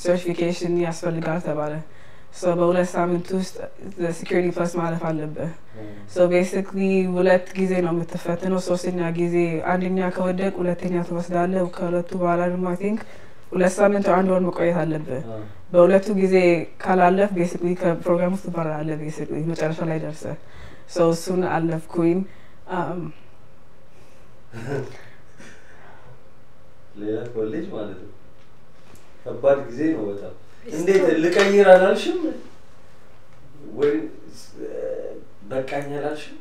certification ያስፈልጋል ተባለ so በሁለት ሳምንት ውስጥ the security plus ማለፍ አለበት so basically ሁለት ጊዜ ነው የምትፈተነው ሶስተኛ ጊዜ አንደኛ ከወደቅ ሁለተኛ ትወስዳለህ ከሁለቱ በኋላ ደግሞ I think ሁለት ሳምንት አንድ ወር መቆየት አለበት በሁለቱ ጊዜ ካላለፍ basically ከፕሮግራም ውስጥ ትባረራለህ basically መጨረሻ ላይ ደርሰህ so እሱን አለፍኩኝ ሌላ ኮሌጅ ማለት ነው። ከባድ ጊዜ ነው በጣም። እንዴት ልቀይር አላልሽም ወይ በቃኝ አላልሽም?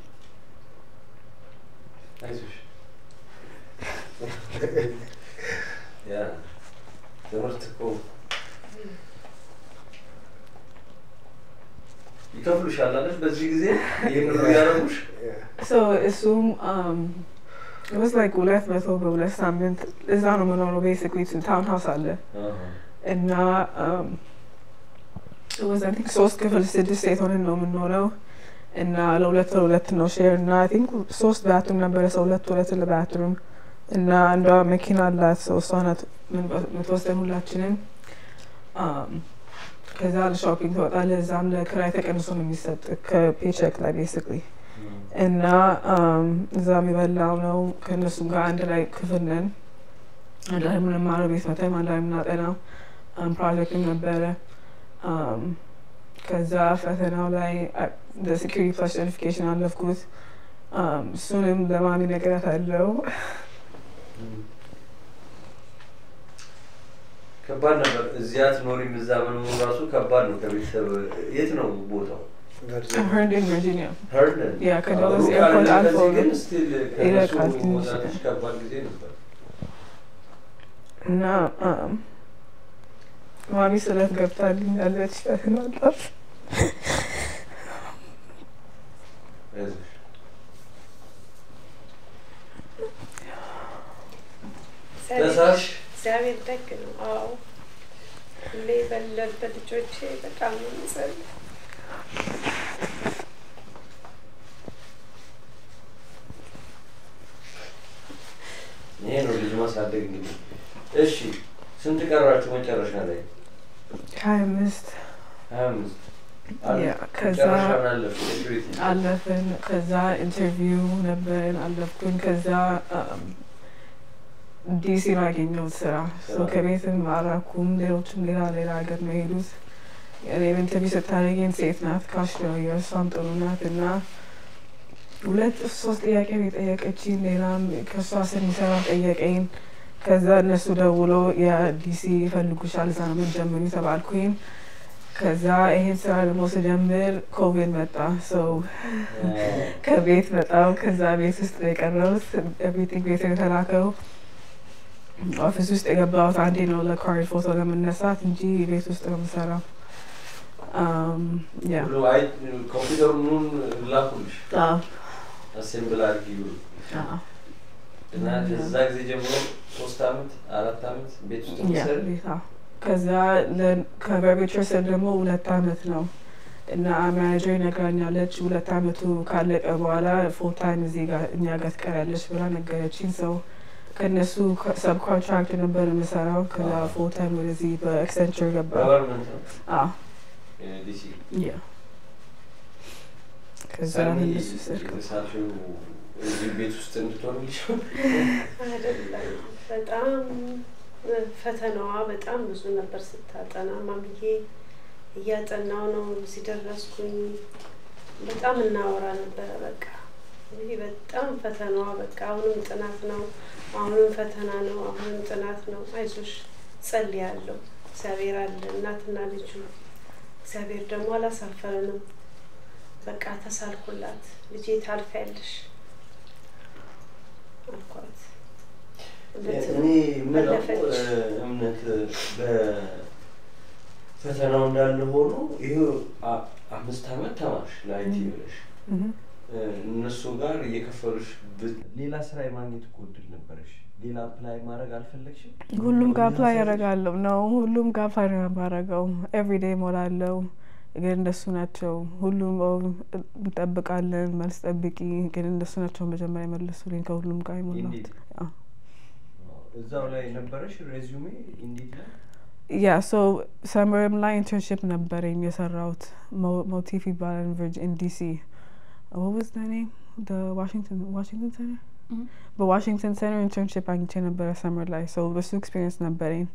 አይዞሽ ያ ትምህርት እኮ ይከፍሉሻል አይደል? በዚህ ጊዜ ይሄን ነው ያደረጉሽ? So እሱም it was like 200 በሁለት ሳምንት እዛ ነው የምኖረው basically ታውን ሃውስ አለ እና it was I think 3 ክፍል 6 ሴት ሆነን ነው የምንኖረው እና ለሁለት ነው ሼር እና I think 3 ባትሩም ነበረ ሰው ሁለት ለባትሩም እና አንዷ መኪና አላት ሰው እሷ ናት የምትወስደን ሁላችንም ከዛ ለሾፒንግ ትወጣለህ እዛም ለክራይ ተቀንሶ ነው የሚሰጥ ከፔቼክ ላይ ቤሲክሊ እና እዛ የሚበላው ነው ከእነሱ ጋር አንድ ላይ ክፍል ነን አንድ ላይ የምንማረው ቤት መተን አንድ ላይ የምናጠናው ፕሮጀክትም ነበረ ከዛ ፈተናው ላይ security plus certification አለፍኩት እሱንም ለማሚ ነግሬያታለሁ ከባድ ነበር እዚያ ትኖሪም እዛ ምንም ራሱ ከባድ ነው ከቤተሰብ የት ነው ቦታው Herndon Virginia Herndon yeah ከዳላስ ኤርፖርት አልፎ ግን ስቲል ከሱ ከባድ ጊዜ ነበር እና ማሚ ስለት ገብታልኛለች ፈተናላት ተሳሽ እግዚአብሔር ደግ ነው። አዎ ሁሌ በልጆቼ በጣም ነው የምጸልየው። ይሄ ነው ልጅ ማሳደግ እንግዲህ። እሺ ስንት ቀራችሁ መጨረሻ ላይ? 25 ከዛ አለፍን ከዛ ኢንተርቪው ነበርን አለፍኩኝ ከዛ ዲሲ ነው ያገኘሁት ስራ ከቤትም አራኩም ሌሎችም ሌላ ሀገር ነው የሄዱት እኔም ኢንተርቪው ስታደርገኝ ሴት ናት ከአውስትራሊያ እሷም ጥሩ ናት እና 2-3 ጥያቄ የጠየቀችኝ ሌላም ከእሷ ስር የሚሰራ ጠየቀኝ ከዛ እነሱ ደውሎ የዲሲ ይፈልጉሻል እዛ ነው የምትጀምሪው ተባልኩኝ ከዛ ይሄን ስራ ደግሞ ስጀምር ኮቪድ መጣ ሰው ከቤት መጣሁ ከዛ ቤት ውስጥ የቀረሁት ኤቭሪቲንግ ቤት የተላከው ኦፊስ ውስጥ የገባሁት አንዴ ነው ለካርድ ፎቶ ለመነሳት እንጂ ቤት ውስጥ ነው የምሰራው ያ ኮምፒውተሩን ላኩልሽ አሴምብል አድርጊው እና ከዛ ጊዜ ጀምሮ 3 አመት 4 አመት ቤት ውስጥ ምሰራ ከዛ ከበርቤቸር ስር ደግሞ 2 አመት ነው እና ማኔጀር ነግራኛለች 2 አመቱ ካለቀ በኋላ ፉል ታይም እዚህ ጋር እኛ ጋር ትቀራለች ብላ ነገረችኝ ሰው ከነሱ ሰብ ኮንትራክት ነበር የምሰራው ከዛ ፉል ታይም ወደዚህ በኤክሰንቸር ገባሁ ዲሲ ያ ከዛ እነሱ ስር እዚህ ቤት ውስጥ እንድትሆንልሽ አይደለም በጣም ፈተናዋ በጣም ብዙ ነበር ስታጠና ማምዬ እያጠናው ነው እዚህ ደረስኩኝ በጣም እናወራ ነበር በቃ ይሄ በጣም ፈተናዋ በቃ አሁንም ጥናት ነው አሁንም ፈተና ነው አሁንም ጥናት ነው አይዞሽ ጸልያለሁ እግዚአብሔር አለ እናትና ልጁ እግዚአብሔር ደግሞ አላሳፈረንም በቃ ተሳልኩላት ልጄ ታልፊያለሽ አልኳት እኔ እምነት በፈተናው እንዳለ ሆኖ ይሄው 5 አመት ተማርሽ ላይቲ ብለሽ እነሱ ጋር እየከፈሉሽ ሌላ ስራ የማግኘት እድል ነበርሽ ሌላ አፕላይ ማድረግ አልፈለግሽም ሁሉም ጋር አፕላይ ያደርጋለሁ ነው ሁሉም ጋር አፕላይ ማድረጋው ኤቭሪዴይ ሞላለሁ ግን እንደሱ ናቸው ሁሉም እንጠብቃለን መልስ ጠብቂ ግን እንደሱ ናቸው መጀመሪያ መልሱልኝ ከሁሉም ጋር ይሞላል እዛው ላይ ነበርሽ ሬዚዩሜ ኢንዲድ ላይ ያ ሶ ሰመርም ላይ ኢንተርንሺፕ ነበረኝ የሰራሁት ሞቲቭ ይባላል ቨርጂን ዲሲ what was the name the Washington Center በዋሽንግተን ሴንተር ኢንተርንሺፕ አግኝቼ ነበረ ሰመር ላይ ሶ በሱ ኤክስፒሪየንስ ነበረኝ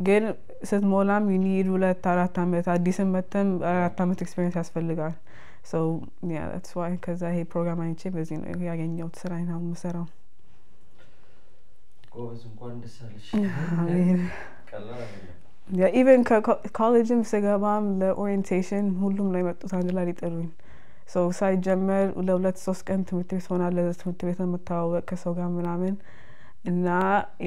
ግን ስትሞላም you need 2-4 አመት አዲስም መተም 4 አመት ኤክስፒሪየንስ ያስፈልጋል so yeah that's why ከዛ ይሄ ፕሮግራም አግኝቼ በዚህ ነው ያገኘሁት ስራዬን አሁን የምሰራው ጎበዝ እንኳን ደስ አለሽ ቀላል ያ ኢቨን ኮሌጅም ስገባም ለኦሪየንቴሽን ሁሉም ላይ መጡት አንድ ላይ ሊጠሩኝ ሰው ሳይጀመር ለ2-3 ቀን ትምህርት ቤት ሆናለሁ ትምህርት ቤት መተዋወቅ ከሰው ጋር ምናምን እና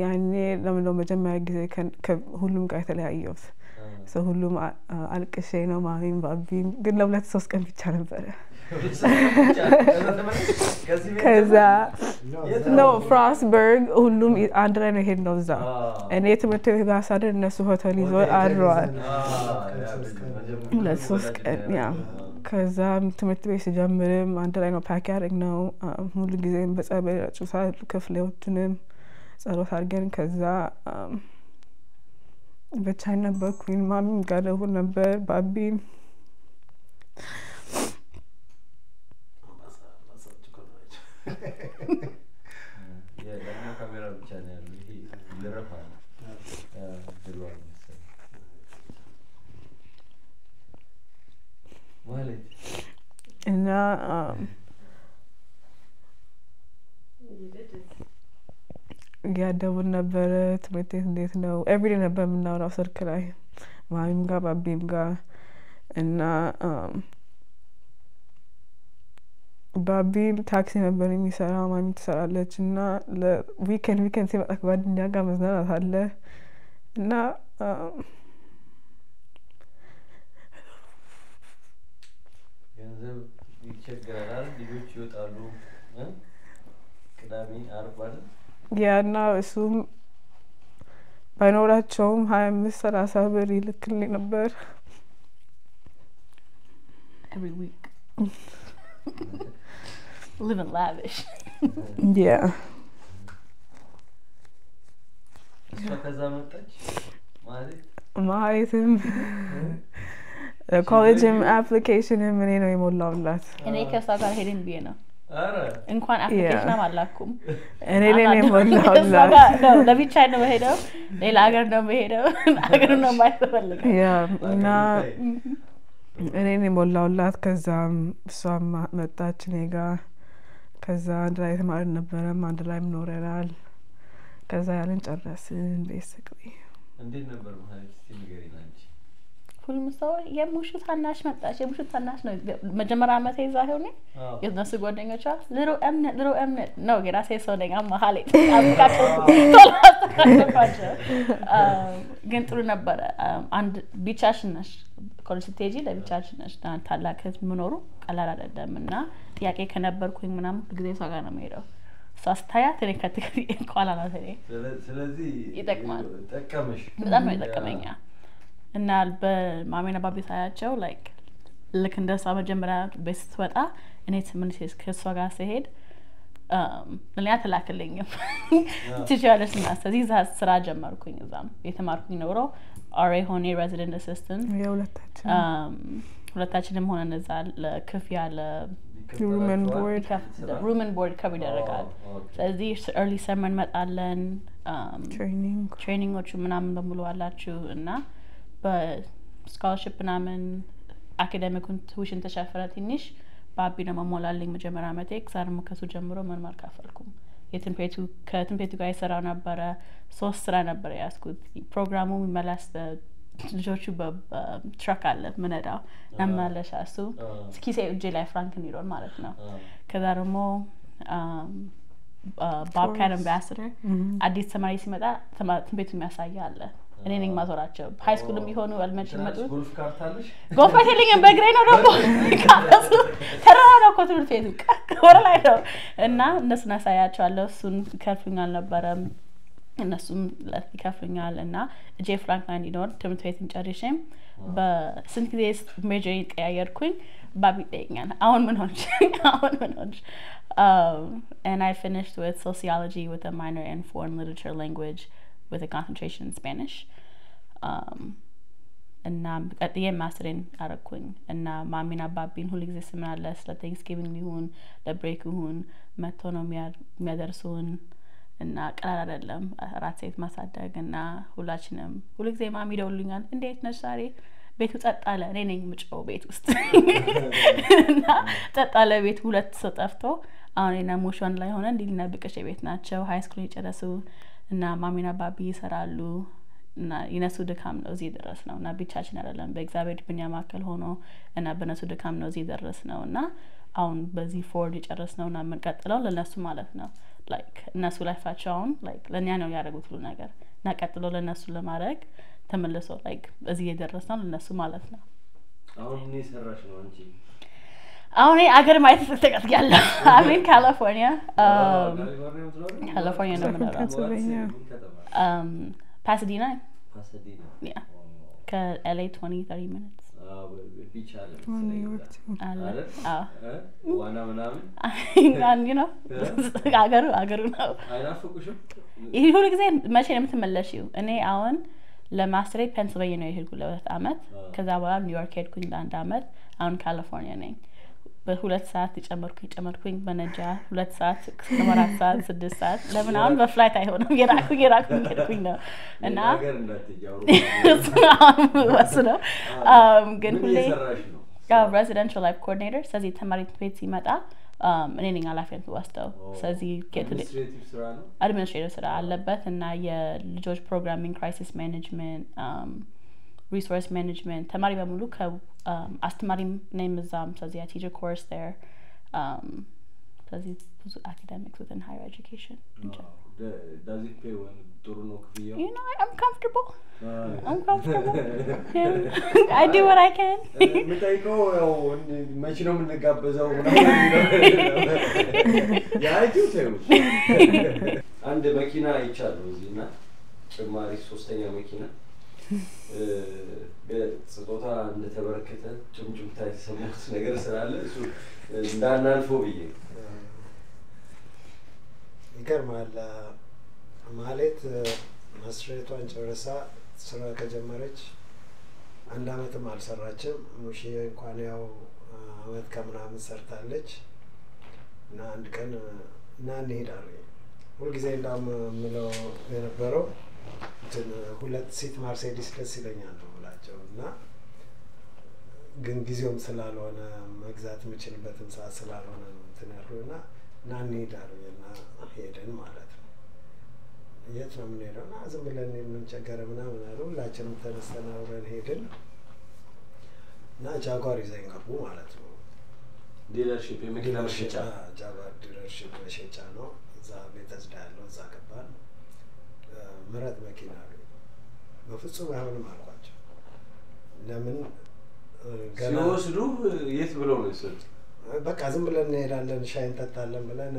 ያኔ ለምን ነው መጀመሪያ ጊዜ ከሁሉም ጋር የተለያየሁት ሰው ሁሉም አልቅሼ ነው ማሚም ባቢም ግን ለ2-3 ቀን ብቻ ነበር ከዛ ነው ፍራንስበርግ ሁሉም አንድ ላይ ነው ሄድነው እዛ እኔ ትምህርት ቤት ጋር ሳደር እነሱ ሆቴል ይዞ አድረዋል 2-3 ቀን ያ ከዛ ትምህርት ቤት ሲጀምርም አንድ ላይ ነው ፓክ ያደረግነው ሁሉ ጊዜም በጸበል ጩሳ ክፍሌዎችንም ጸሎት አድርገን ከዛ ብቻዬን ነበርኩኝ ማሚም ጋር ደውል ነበር ባቢም የለኛ ካሜራ ብቻ ነው ያለው ይሄ ይረፋል ድሮን ማለት እና ያደውል ነበር ትምህርት ቤት እንዴት ነው ኤቭሪዴይ ነበር የምናወራው ስልክ ላይ ማሚም ጋር ባቢም ጋር እና ባቢም ታክሲ ነበር የሚሰራው ማሚ ትሰራለች እና ለዊኬንድ ሲመጣ ጓደኛ ጋር መዝናናት አለ እና ገንዘብ ይቸገራል ልጆች ይወጣሉ ቅዳሜ ዓርብ አይደል ያና እሱም ባይኖራቸውም 25-30 ብር ይልክልኝ ነበር every week living lavish yeah ከዛ መጣች ማለትም ኮሌጅም አፕሊኬሽንም እኔ ነው የሞላውላት እኔ ከሷ ጋር ሄድን ብዬ ነው እንኳን አፕሊኬሽን አላኩም እኔ የሞላውላት ለብቻዬ ነው የምሄደው ሌላ ሀገር ነው የምሄደው ሀገር ነው የማይፈልገው ያ እና እኔ የሞላውላት ከዛም እሷም መጣች እኔ ጋር ከዛ አንድ ላይ ተማሪ ነበረም አንድ ላይ ኖረናል ከዛ ያለን ጨረስን ቤሲክሊ እንዴት ነበር ማለት ሲንገሪና እንጂ ሁሉም ሰው የሙሹ ታናሽ መጣች የሙሹ ታናሽ ነው መጀመሪያ አመት ይዛ ሆነ የነሱ ጓደኞቿ little eminent ነው የራሴ ሰው ነኝ አማሃሌ አብቃቸው ግን ጥሩ ነበር አንድ ቢቻችን ነሽ ኮሌጅ ስቴጂ ለቢቻችን ነሽ ታላቅ ህዝብ መኖሩ ቀላል አይደለምና ጥያቄ ከነበርኩኝ ምናምን ጊዜ ሰው ጋር ነው የምሄደው ሳስታያት እኔ ከትክክል እንኳን አላተኔ ስለዚህ ይጠቅማል ጠቀመሽ በጣም ነው ይጠቅመኛ እና በማሜና ባቢ ሳያቸው ላይክ ልክ እንደሷ መጀመሪያ ቤት ወጣ እኔ ትምንሽ ከሷ ጋር ሲሄድ ለኛ ተላከለኝም ትችያለሽ እና ስለዚህ ስራ ጀመርኩኝ እዛም የተማርኩኝ ነው አሬ ሆኔ ሬዚደንት አሲስታንት ሁለታችንም ሆነን እዛ ለክፍያ room and board cover ያደርጋል ስለዚህ early summer መጣለን ትሬኒንጎቹ ምናምን በሙሉ አላችሁ እና በስኮላርሺፕ ምናምን አካዳሚኩን ቱዊሽን ተሸፈረ ትንሽ ባቢ ነው መሞላልኝ መጀመሪያ አመቴ ከዛም ከሱ ጀምሮ ምንም አልከፈልኩም ከትምህርቱ ጋር ይሰራው ነበር 3 ስራ ነበር ያስኩት ፕሮግራሙ የሚመላስ ልጆቹ በትራክ አለ ምንዳው ለማለሻ እሱ ስኪሴ እጄ ላይ ፍራንክ ኒሮን ማለት ነው ከዛ ደግሞ ባብካን አምባሳደር አዲስ ተማሪ ሲመጣ ትምህርቱ የሚያሳይ አለ እኔ ነኝ ማዞራቸው ሃይ ስኩልም ቢሆኑ ኤሌመንተሪ መጡ ጎልፍ ካርታለሽ ጎልፍ ሄሊንግ በእግሬ ነው ደግሞ ተራራ ነው ኮትምር ፌቱ ወራ ላይ ነው እና እነሱን አሳያቸዋለሁ እሱን ከፍኛል ነበረ እነሱም ለከፍኛል እና ጄ ፍራንክላንድ ይኖር ትምህርት ቤትን ጨርሼም በስንት ጊዜ ሜጀር ቀያየርኩኝ ባቢ ጠይኛል አሁን ምን ሆንሽ and I finished with sociology with a minor in foreign literature language with a concentration in Spanish እና ቀጥዬ ማስተርን አረኩኝ እና ማሚና ባቢን ሁሉ ጊዜ ስምናለስ ለቴንክስጊቪንግ ይሁን ለብሬክ ይሁን መጥቶ ነው የሚያደርሱን እና ቀላል አይደለም አራት ሴት ማሳደግ እና ሁላችንም ሁሉ ጊዜ ማሚ ደውሉኛል እንዴት ነሽ ዛሬ ቤቱ ጸጣለ እኔ ነኝ ምጭው ቤት ውስጥ እና ጸጣለ ቤት ሁለት ሰው ጠፍቶ አሁን እና ሞሽን ላይ ሆነ እንዲልና ብቀሽ ቤት ናቸው ሃይ ስኩል ይጨረሱ እና ማሚና ባቢ ይሰራሉ እና የነሱ ድካም ነው እዚህ ድረስ ነው እና ብቻችን አይደለም በእግዚአብሔር ብኛ ማከል ሆኖ እና በነሱ ድካም ነው እዚህ ድረስ ነው እና አሁን በዚህ ፎርድ የጨረስነው እና የምንቀጥለው ለነሱ ማለት ነው like እነሱ ላይፋቸውን like ለኛ ነው ያደረጉት ሁሉ ነገር እና ቀጥሎ ለነሱ ለማድረግ ተመልሶ like እዚህ የደረስነው ለነሱ ማለት ነው አሁን ምን ይሰራሽ ነው አንቺ አሁን አገር ማየት ተቀጥያለሁ I'm in California California ነው Pennsylvania Pasadena yeah LA 20-30 minutes beach New York too ዋና ምናምን you know አገሩ ነው አይናፍቁሽም ይሄ ሁሉ ጊዜ መቼ ነው የምትመለሺው እኔ አሁን ለማስተሬት ፔንሲልቬኒያ ነው የሄድኩት ለሁለት አመት ከዛ በኋላ ኒውዮርክ ሄድኩኝ ለአንድ አመት አሁን ካሊፎርኒያ ነኝ በሁለት ሰዓት ጨመርኩኝ በነጃ 2 ሰዓት 4 ሰዓት 6 ሰዓት ለምን አሁን በፍላይት አይሆንም የራኩኝ ሄድኩኝ ነው እና ነገር እንዳትጃው ወስነው ግን ሁሌ residential life coordinator ስለዚህ ተማሪ ቤት ሲመጣ እኔ ነኝ ኃላፊነት ወስደው ስለዚህ administrative ስራ አለበት እና የልጆች programming crisis management resource management ተማሪ በሙሉ አስተማሪም ነኝ እዛም ስለዚህ I teach a course there ስለዚህ ብዙ academics within higher education does it pay well ጥሩ ነው ክፍያው you know I'm comfortable yeah. I do what I can ምታይቀው ያው መቼ ነው የምንጋበዘው ያጁቴው አንድ መኪና አይቻለሁ እዚህና ጭማሪ ሶስተኛ መኪና በጽጦታ እንደተበረከተ ጭምጭምታ የተሰማት ነገር ስላለ እሱ እንዳናልፈው ብዬ ይገርማል ማለት ማስትሬቷን ጨርሳ ስራ ከጀመረች አንድ አመትም አልሰራችም ሙሽ እንኳን ያው አመት ከምናምን ሰርታለች እና አንድ ቀን እና እንሄዳለን ሁሉ ጊዜ እንደምለው የነበረው ሁለት ሲት ማርሴዲስ ደስ ይለኛል ብላቸው እና ግን ጊዜውም ስላልሆነ መግዛት የምችልበትም ሰዓት ስላልሆነ ነው እንትናሩና እና እንሄዳለን እና ሄደን ማለት ነው የት ነው የምንሄደው እና ዝም ብለን የምንቸገረ ምናምን አሉ ሁላችንም ተነስተን አብረን ሄድን እና ጃጓር ይዘን ገቡ ማለት ነው ዲለርሺፕ የመኪና መሸጫ ጃጓር ዲለርሺፕ መሸጫ ነው እዛ ቤተዝዳ ያለው እዛ ገባን ምረት መኪና በፍጹም አይሆንም አልኳቸው ለምን ገና ሲወስዱ የት ብለው ነው ይሰጥ በቃ ዝም ብለን እንሄዳለን ሻይ እንጠጣለን ብለን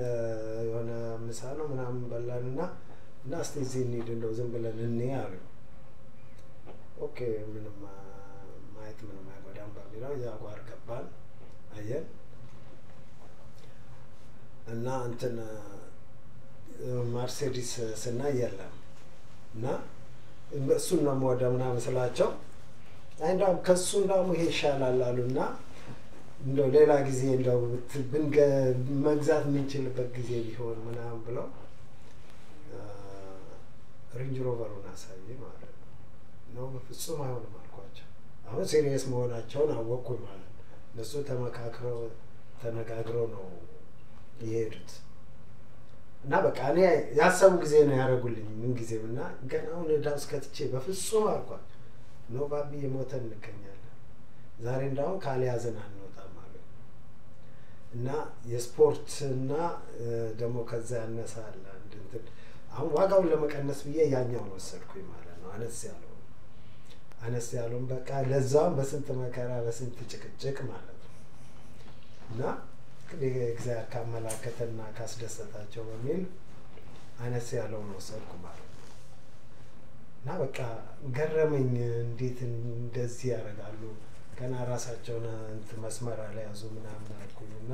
የሆነ ምሳ ነው ምናምን በላንና እና እስቲ እዚህ እንሂድ እንደው ዝም ብለን እንይ አሉ ኦኬ ምንም ማየት ምንም አይጎዳም በሚለው ጃጓር ገባን አየን እና እንትን ማርሴዲስ ስናይ የለም እና እሱን ነው ወደ ምናምን ስላቸው አይንዳም ከሱ እንዳውም ይሄ ይሻላል አሉና እንደው ሌላ ጊዜ እንደው መግዛት የምንችልበት ጊዜ ቢሆን ምናምን ብለው ሬንጅ ሮቨሩን አሳየ ማለት ነው በፍጹም አይሆንም አልኳቸው አሁን ሲሪየስ መሆናቸውን አወቅኩኝ ማለት ነው እነሱ ተመካክረው ተነጋግረው ነው የሄዱት እና በቃ እኔ ያሰቡ ጊዜ ነው ያደረጉልኝ ምን ጊዜውና ገናውን ዳስ ከትቼ በፍጹም አልኳቸው ነው ባቢ የሞተን እንገኛለን ዛሬ እንዳው ካልያዘን አንወጣም ማለት እና የስፖርትና ደሞ ከዛ ያነሳል እንትን አሁን ዋጋውን ለመቀነስ ብዬ ያኛውን ወሰድኩኝ ማለት ነው አነስ ያለውን በቃ ለዛው በስንት መከራ በስንት ጭቅጭቅ ማለት ነው እና እግዚአብሔር ካመላከተና ካስደሰታቸው በሚል አነስ ያለውን ወሰድኩ ማለት ነው እና በቃ ገረመኝ እንዴት እንደዚህ ያደርጋሉ ገና ራሳቸውን እንትን መስመር ላይ ያዙ ምናምን አልኩኝና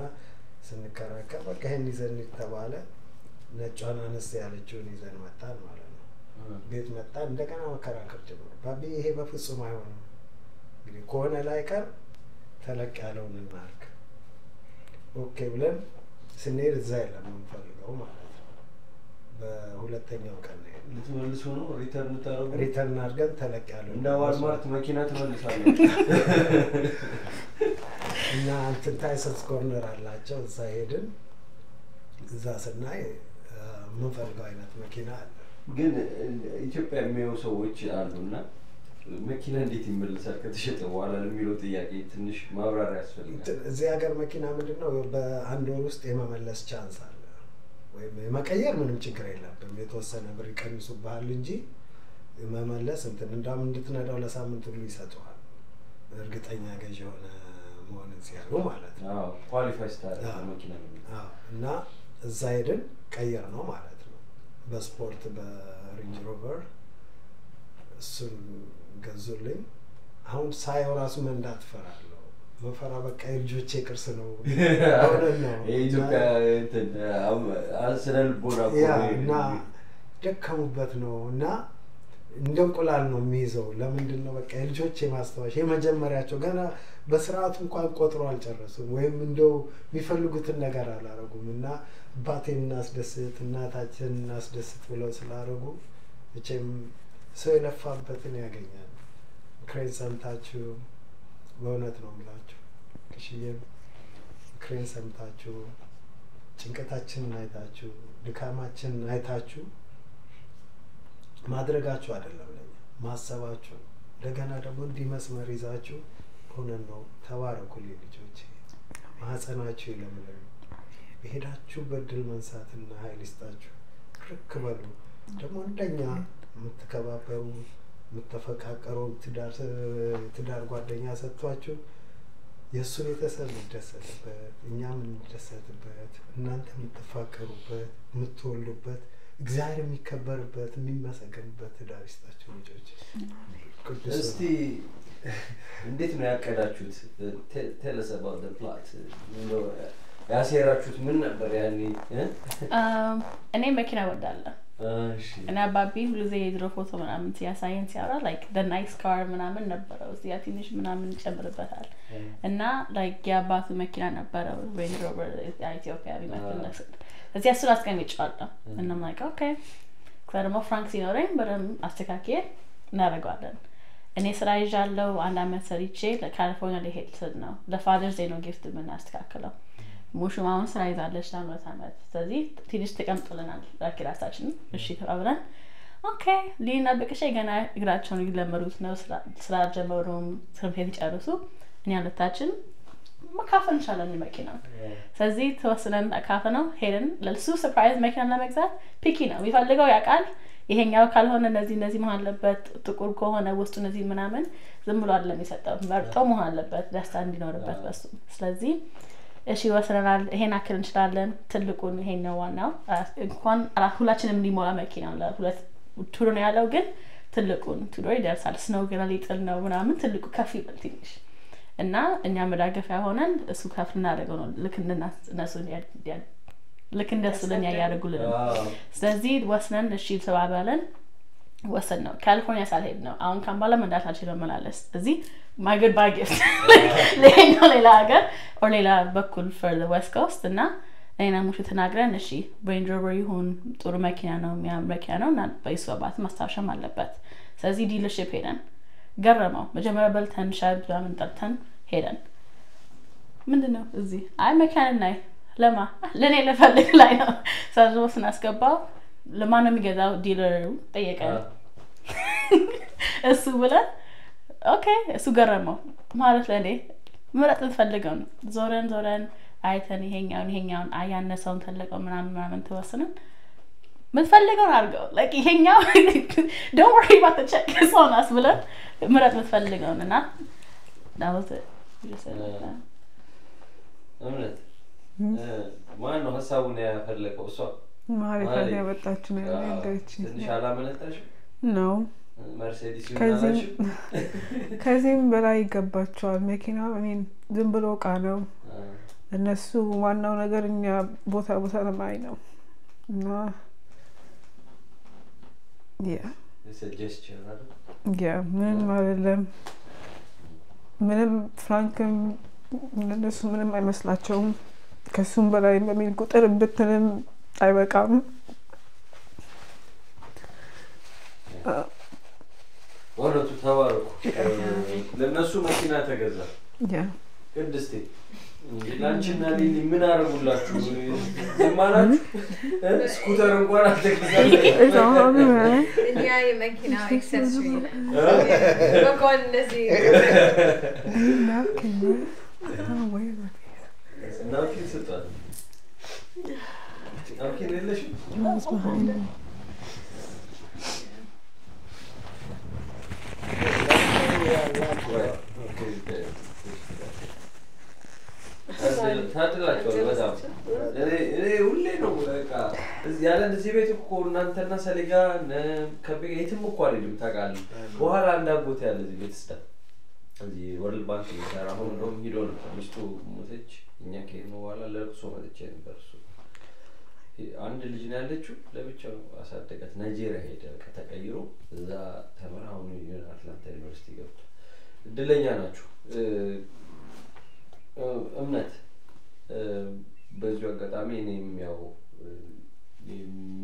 ስንከራከር በቃ ይሄን ይዘን ተባለ ነጯን አነስ ያለችውን ይዘን መጣን ማለት ነው ቤት መጣን እንደገና መከራከር ጀመሩ ባቢ ይሄ በፍጹም አይሆንም እንግዲህ ከሆነ ላይ ቀር ተለቅ ያለውን እናርክ ኦኬ ብለን ስንሄድ እዛ የለም የምንፈልገው ማለት ነው በሁለተኛው ቀን ልትመልሱ ነው ሪተርን አድርገን ተለቅ ያለው እንደ ዋልማርት መኪና ተመልሳለሁ እና እንትን ታይሰንስ ኮርነር አላቸው እዛ ሄድን እዛ ስናይ የምንፈልገው አይነት መኪና አለ ግን ኢትዮጵያ የሚያዩ ሰዎች አሉና መኪና እንዴት ይመለሳል ከተሸጠ በኋላ ለሚለው ጥያቄ ትንሽ ማብራሪያ ያስፈልጋል። እዚህ ሀገር መኪና ምንድነው በአንድ ወር ውስጥ የመመለስ ቻንስ አለ ወይም የመቀየር ምንም ችግር የለብም። የተወሰነ ብር ይቀንሱብሃል እንጂ መመለስ እንትን እንዳም እንድትነዳው ለሳምንት ሁሉ ይሰጡሃል። እርግጠኛ ገዥ የሆነ መሆንን ሲያዩ ማለት ነው። አዎ ኳሊፋይ ስታር መኪና ነው። አዎ እና እዛ ሄደን ቀየር ነው ማለት ነው። በስፖርት በሬንጅ ሮቨር እሱን ገዙልኝ። አሁን ሳይው ራሱ መንዳት ፈራለሁ። መፈራ በቃ የልጆቼ ቅርስ ነው። አሁን ነው የኢትዮጵያ እንትን አስነል ቦራ እና ደከሙበት ነው እና እንደ እንቁላል ነው የሚይዘው። ለምንድን ነው በቃ የልጆቼ ማስተዋሽ የመጀመሪያቸው ገና በስርዓቱ እንኳን ቆጥሮ አልጨረሱም ወይም እንደው የሚፈልጉትን ነገር አላረጉም እና አባቴን እናስደስት እናታችንን እናስደስት ብለው ስላረጉ እቺም ሰው የለፋበትን ያገኛል። ክሬን ሰምታችሁ በእውነት ነው የምላችሁ ክሽዬም ክሬን ሰምታችሁ ጭንቀታችንን አይታችሁ ድካማችንን አይታችሁ ማድረጋችሁ አይደለም ለኛ ማሰባችሁ እንደገና ደግሞ እንዲህ መስመር ይዛችሁ ሆነን ነው። ተባረኩልኝ ልጆቼ፣ ማህፀናችሁ ይለምልም፣ በሄዳችሁ በድል መንሳትና ኃይል ይስጣችሁ። ክርክ በሉ ደግሞ እንደኛ የምትከባበሩ የምትፈቃቀሩ ትዳር ጓደኛ ሰጥቷችሁ የእሱ ቤተሰብ የሚደሰትበት እኛም የምንደሰትበት እናንተ የምትፋቀሩበት የምትወልዱበት እግዚአብሔር የሚከበርበት የሚመሰገንበት ትዳር ይስጣችሁ ልጆች። እስቲ እንዴት ነው ያቀዳችሁት? tell us about the plot. ያሰራችሁት ምን ነበር ያኔ? እኔ መኪና ወዳለሁ እና አባቢ ሁልጊዜ የድሮ ፎቶ ምናምን ሲያሳየን ሲያወራ like the nice car ምናምን ነበረው እዚያ ትንሽ ምናምን ጨምርበታል እና like የአባቱ መኪና ነበረው Range Rover ኢትዮጵያ ቢመጣልኝ እዚያ እሱን አስቀምጬዋለሁ እና I'm like okay ከደሞ ፍራንክ ሲኖረኝ በደም አስተካክዬ እናደርገዋለን። እኔ ስራ ይዣለሁ አንድ አመት ሰርቼ ለካሊፎርኒያ ልሄድ ነው ለፋዘርስ ዴይ ነው ጊፍት የምናስተካክለው። ሙሽማውን ስራ ይዛለች ለአመት አመት ስለዚህ ትንሽ ተቀምጦልናል ለኪራሳችን። እሺ ተባብለን ኦኬ ሊና በቀሽ ገና እግራቸውን ይለመሩት ነው ስራ ጀመሩም ትምህርት ይጨርሱ እኛ ለታችን መካፈል እንችላለን መኪናው። ስለዚህ ተወስነን አካፈነው ሄደን ለሱ ሰርፕራይዝ መኪና ለመግዛት ፒኪ ነው የሚፈልገው ያውቃል። ይሄኛው ካልሆነ እነዚህ መሃል አለበት ጥቁር ከሆነ ውስጡ እነዚህ ምናምን ዝም ብሎ አይደለም የሚሰጠው መርጦ መሃል አለበት ደስታ እንዲኖርበት በሱ። ስለዚህ እሺ ወሰናል ይሄን አክል እንችላለን ትልቁን ይሄን ነው ዋናው እንኳን ሁላችንም ሊሞላ መኪናው ለሁለት ቱር ነው ያለው ግን ትልቁን ቱር ይደርሳል። ስኖው ገና ሊጥል ነው ምናምን ትልቁ ከፍ ይበል ትንሽ እና እኛ መዳገፊያ ሆነን እሱ ከፍ እናደርገው ነው ልክ እንደነሱ ልክ እንደሱ ለኛ ያያደርጉልን። ስለዚህ ወስነን እሺ ተባባለን ወሰን ነው ካሊፎርኒያ ሳልሄድ ነው አሁን ካምባላ መንዳታችን ለመላለስ እዚህ my goodbye gift ሌላ ሀገር or ሌላ በኩል for the west coast እና እኔና ሙሽ ተናግረን እሺ Range Rover ይሁን ጥሩ መኪና ነው የሚያምር መኪና ነው እና በይሱ አባት ማስታወሻም አለበት። ስለዚህ ዲለርሺፕ ሄደን ገረመው መጀመሪያ በልተን ሻይ ምናምን ጠጥተን ሄደን ምንድነው እዚህ አይ መኪና ላይ ለማ ለኔ ለፈልግ ላይ ነው ስለዚህ ስናስገባው ለማን ነው የሚገዛው ዲለር ጠየቀ እሱ ብለን ኦኬ እሱ ገረመው ማለት ለኔ ምረጥ ፈልገው ዞረን አይተን ይሄኛውን አያነሰውን ተለቀው ምናምን ተወሰነን ምን ፈልገው አድርገው like ይሄኛው don't worry about the check it's on us ብለን ምረጥ ፈልገው እና that was it just እምነት ማን ነው ሐሳቡን ያፈለቀው? እሷ ማሪፋት ያወጣችሁ ነው ያንገች ትንሽ አላመነታሽ ነው መርሴዲስ ይሆናል ከዚህም በላይ ይገባቸዋል። መኪናው እኔን ዝም ብሎ ዕቃ ነው እነሱ ዋናው ነገር እኛ ቦታ ለማይ ነው እና ምንም አይደለም ምንም ፍራንክም እነሱ ምንም አይመስላቸውም ከሱም በላይ በሚል ቁጥር ብትንም አይበቃም። ወረቱ ተባረኩ ለነሱ መኪና ተገዛ ቅድስቴ ላንቺና ሊሊ ምን አረጉላችሁ? ዘማናችሁ ስኩተር እንኳን አልተገዛም። እኛ የመኪና ኤክሰሰሪ በቆን እንደዚህ ናፕኪን ስጧት። ናፕኪን የለሽም? ታድላቸዋል በጣም እኔ ሁሌ ነው በቃ ያለ እዚህ ቤት እኮ እናንተና ሰሌጋ ከቤት የትም እኮ አልሄድም ታውቃለህ። በኋላ አንዳጎት ያለ እዚህ ቤት ስታ እዚህ ወርልድ ባንክ ይሰራ አሁን እንደውም ሄዶ ነበር ሚስቱ ሞተች። እኛ ከሄድን በኋላ ለቅሶ መጥቼ ነበር። እሱ አንድ ልጅ ነው ያለችው ለብቻው አሳደጋት። ናይጄሪያ ሄደ ከተቀይሮ እዛ ተመራ አሁን አትላንታ ዩኒቨርሲቲ ገብቶ እድለኛ ናችሁ። እምነት በዚሁ አጋጣሚ እኔም ያው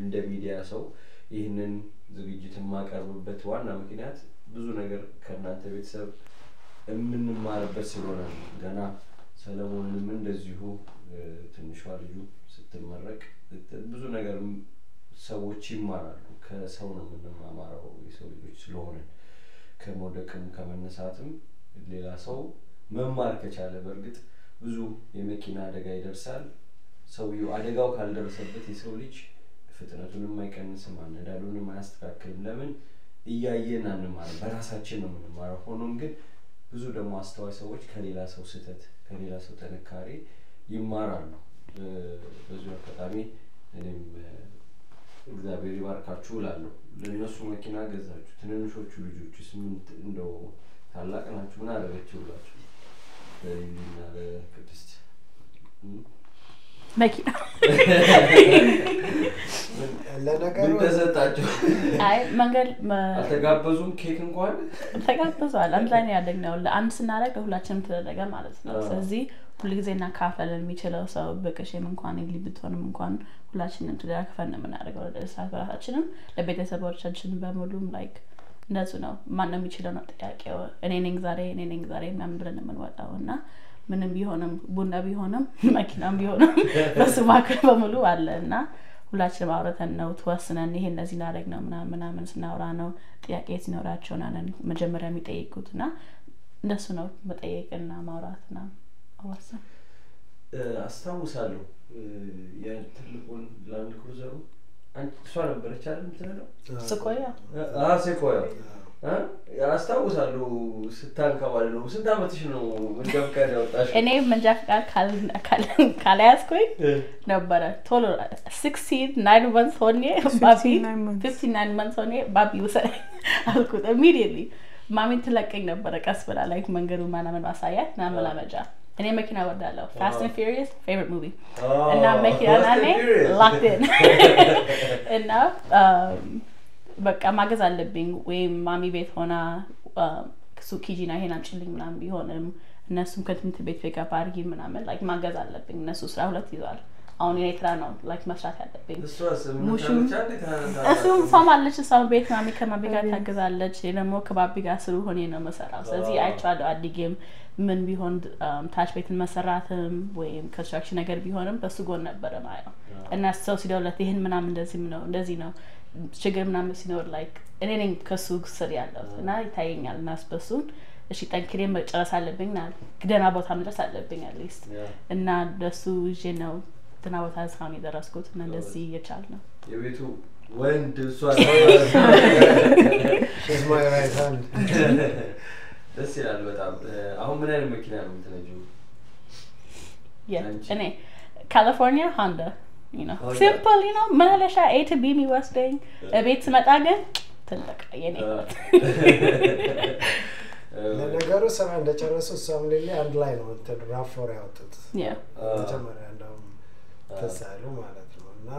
እንደ ሚዲያ ሰው ይህንን ዝግጅት የማቀርብበት ዋና ምክንያት ብዙ ነገር ከእናንተ ቤተሰብ የምንማርበት ስለሆነ ገና ሰለሞንም እንደዚሁ ትንሿ ልጁ ስትመረቅ ብዙ ነገር ሰዎች ይማራሉ። ከሰው ነው የምንማማረው የሰው ልጆች ስለሆነ ከመውደቅም ከመነሳትም ሌላ ሰው መማር ከቻለ በእርግጥ ብዙ የመኪና አደጋ ይደርሳል። ሰውየው አደጋው ካልደረሰበት የሰው ልጅ ፍጥነቱንም አይቀንስም፣ አነዳዱንም አያስተካክልም። ለምን እያየን አንማርም፣ በራሳችን ነው የምንማረው። ሆኖም ግን ብዙ ደግሞ አስተዋይ ሰዎች ከሌላ ሰው ስህተት ከሌላ ሰው ጥንካሬ ይማራሉ። በዚሁ አጋጣሚ እኔም እግዚአብሔር ይባርካችሁ እላለሁ። ለእነሱ መኪና ገዛችሁ፣ ትንንሾቹ ልጆችስ እንደው ታላቅ ናችሁ ምን አደረጋችሁላችሁ? ለሊና ለቅድስት መኪና ለነገሩ ምን ተሰጣችሁ? አይ መንገድ አልተጋበዙም? ኬክ እንኳን ተጋብዘዋል። አንድ ላይ ነው ያደግነው። ለአንድ ስናደርግ ሁላችንም ተደረገ ማለት ነው። ስለዚህ ሁልጊዜ እናካፍላለን። የሚችለው ሰው በቅሽም እንኳን ሊብቶንም እንኳን ሁላችንም ተደራክፈን ነው የምናደርገው። ለደስታ በራሳችንም ለቤተሰቦቻችን በሙሉም ላይክ እንደሱ ነው። ማን ነው የሚችለው ነው ጥያቄው። እኔ ነኝ ዛሬ ምናምን ብለን የምንወጣው እና ምንም ቢሆንም ቡና ቢሆንም መኪናም ቢሆንም በሱ ማከል በሙሉ አለ እና ሁላችንም አውርተን ነው ተወስነን ይሄ እንደዚህ እናደርግ ነው ምናምን ስናወራ ነው ጥያቄ ሲኖራቸው ናነን መጀመሪያ የሚጠይቁትና እንደሱ ነው መጠየቅና ማውራትና አዋሳ አስታውሳለሁ የትልቁን ላንድ ክሩዘሩ አንቺ እሷ ነበረች አይደል የምትለው? ሴኮያ አስታውሳለሁ። ስታንከባለሉ ስንት አመትሽ ነው መንጃፍቃድ ያወጣሽ? እኔ መንጃፍቃድ ካላያዝኩኝ ነበረ ቶሎ 69 months ሆኜ ባቢ 59 months ሆኜ ባቢ ውሰድ አልኩት። ኢሚዲየትሊ ማሚን ትለቀኝ ነበረ ቀስ ብላ ላይክ መንገዱን ማናምን ማሳያት እና መላመጃ እኔ መኪና ወዳለሁ። Fast and Furious favorite movie እና መኪና ነኝ locked in እና በቃ ማገዝ አለብኝ ወይም ማሚ ቤት ሆና ሱቅ ሂጂና ይሄን አምጪልኝ ምናምን ቢሆንም እነሱም ከትምህርት ቤት ፒክአፕ አድርጊ ምናምን ላይክ ማገዝ አለብኝ። እነሱ 12 ይዟል። አሁን የኔ ትራ ነው ላይክ መስራት ያለብኝ። እሱም ፋማለች እሷ ቤት ማሚ ከማቢ ጋር ታገዛለች። ደግሞ ከባቢ ጋር ስሩ ሆኔ ነው መሰራው። ስለዚህ አይቻለሁ አዲጌም ምን ቢሆን ታች ቤትን መሰራትም ወይም ኮንስትራክሽን ነገር ቢሆንም በሱ ጎን ነበር ማለት ነው። እና ሰው ሲደውለት ይሄን ምናምን እንደዚህ ነው ችግር ምናምን ሲኖር ላይክ እኔ ነኝ ከሱ ስር ያለው እና ይታየኛል። እና ስበሱን እሺ ጠንክሬ መጨረስ አለብኝና ግደና ቦታ መድረስ አለብኝ አትሊስት እና ደሱ ይዤ ነው ደና ቦታ እስካሁን የደረስኩት እና እንደዚህ እየቻልነው የቤቱ ወንድ እሷ she's my right hand ደስ ይላል በጣም። አሁን ምን አይነት መኪና ነው የምትነጂው? እኔ ካሊፎርኒያ Honda you know simple you know ማለሻ A to B የሚወስደኝ ቤት ስመጣ ግን ትልቅ የኔ ለነገሩ ስራ እንደጨረሱ እሷም ሌላ አንድ ላይ ነው ራፎር ያወጡት መጀመሪያ እንደውም ተሳሉ ማለት ነው። እና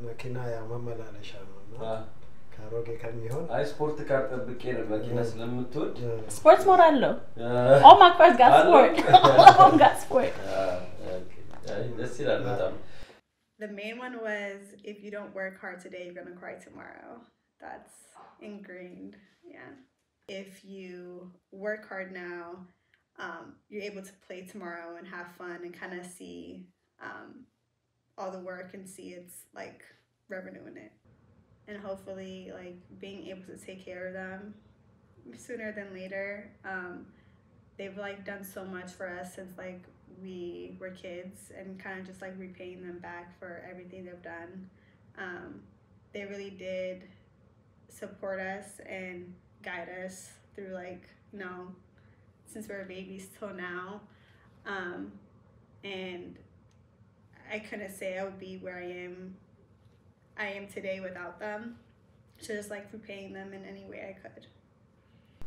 መኪና ያው መመላለሻ ነውና ካሮጌ ከሚሆን አይ ስፖርት ካር ጠብቄ ነው መኪና ስለምትወድ ስፖርት ሞር አለው all my cars got sport all got sport ደስ ይላል በጣም። The main one was, if you don't work hard today, you're going to cry tomorrow. That's ingrained, yeah. If you work hard now, you're able to play tomorrow and have fun and kind of see all the work and see its like revenue in it. And hopefully like being able to take care of them sooner than later. They've like done so much for us since like we were kids, and kind of just like repaying them back for everything they've done. They really did support us and guide us through like, you know, since we were babies till now. And I couldn't say I would be where I am today without them. So just like repaying them in any way I could.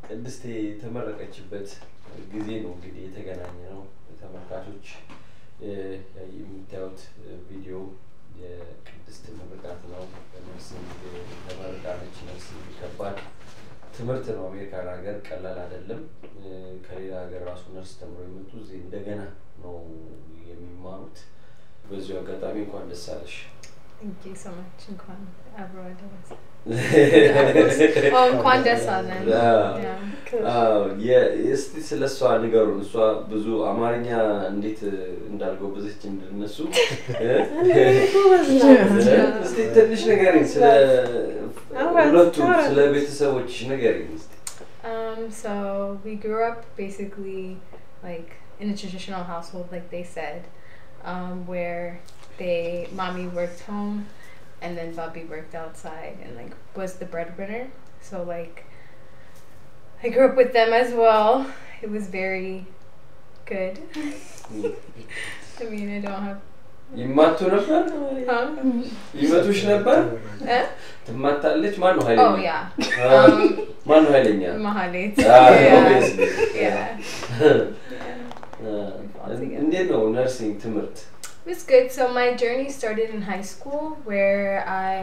ቅድስት የተመረቀችበት ጊዜ ነው እንግዲህ የተገናኘ ነው። ተመልካቾች የምታዩት ቪዲዮ የቅድስት ምርቃት ነው። በነርሲንግ ተመርቃለች። ነርሲንግ ከባድ ትምህርት ነው። አሜሪካን ሀገር ቀላል አይደለም። ከሌላ ሀገር ራሱ ነርስ ተምረው የመጡ እዚህ እንደገና ነው የሚማሩት። በዚሁ አጋጣሚ እንኳን ደስ አለሽ። Thank you so much. እንኳን አብሮ አደረሰ። እንኳን ደስ አለን። እስቲ ስለሷ ንገሩን። እሷ ብዙ አማርኛ እንዴት እንዳልጎበዘች እንደነሱ እስቲ ትንሽ ንገሪኝ። ስለ ሁለቱ ስለ ቤተሰቦች ንገሪኝ። So we grew up basically like in a traditional household, like they said, where mommy worked home and then Bobby worked outside and like was the breadwinner. So like I grew up with them as well. It was very good. I mean, I don't have ይማቱ ነበር? ይመቱሽ ነበር? ትማታለች? ማን ነው ኃይለኛ? Oh yeah. ማን ነው ኃይለኛ? Mahalet. Yeah. እንዴት ነው ነርሲንግ ትምህርት? It was good. So my journey started in high school, where I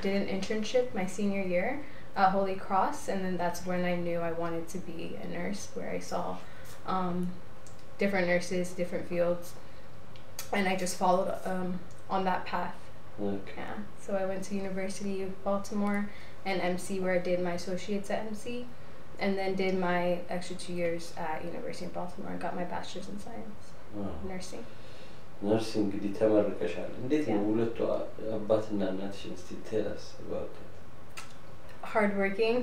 did an internship my senior year at Holy Cross, and then that's when I knew I wanted to be a nurse, where I saw different nurses, different fields, and I just followed on that path. Okay. Yeah. So I went to University of Baltimore and MC, where I did my associates at MC, and then did my extra 2 years at University of Baltimore and got my bachelor's in science, nursing. Nursing እንግዲህ ተመርቀሻል። እንዴት ነው ሁለቱ አባትና እናትሽን እስቲ tell us about it? Hardworking.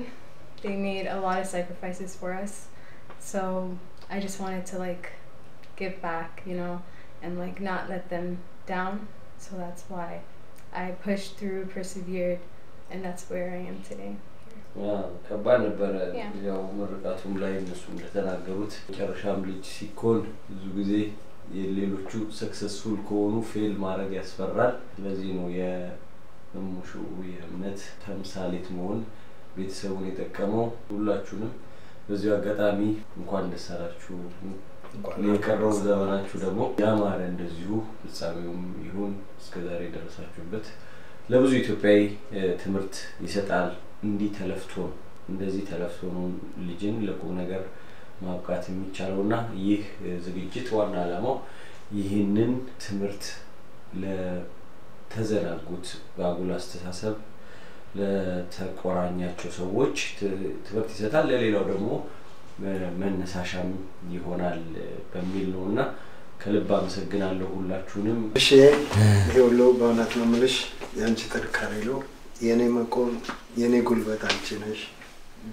They made a lot of sacrifices for us. So I just wanted to like give back, you know, and like not let them down. So that's why I pushed through, persevered, and that's where I am today. ከባድ ነበረ። ያው ምርቃቱም ላይ እነሱ እንደተናገሩት ጨርሻም ልጅ ሲኮን ብዙ ጊዜ የሌሎቹ ሰክሰስፉል ከሆኑ ፌል ማድረግ ያስፈራል። ስለዚህ ነው የሙሹ የእምነት ተምሳሌት መሆን ቤተሰቡን የጠቀመው። ሁላችሁንም በዚሁ አጋጣሚ እንኳን ደስ አላችሁ። የቀረው ዘመናችሁ ደግሞ ያማረ እንደዚሁ ፍጻሜውም ይሁን እስከዛሬ ደረሳችሁበት። ለብዙ ኢትዮጵያዊ ትምህርት ይሰጣል። እንዲህ ተለፍቶ እንደዚህ ተለፍቶ ነው ልጅን ለቁም ነገር ማብቃት የሚቻለውና ይህ ዝግጅት ዋና ዓላማው ይህንን ትምህርት ለተዘናጉት በአጉል አስተሳሰብ ለተቆራኛቸው ሰዎች ትምህርት ይሰጣል። ለሌላው ደግሞ መነሳሻም ይሆናል በሚል ነውና ከልብ አመሰግናለሁ ሁላችሁንም። እሺ ይሁሉ በእውነት ነው የምልሽ ያንቺ ተርካሪ ነው የኔ መቆም የኔ ጉልበት አንቺ ነሽ።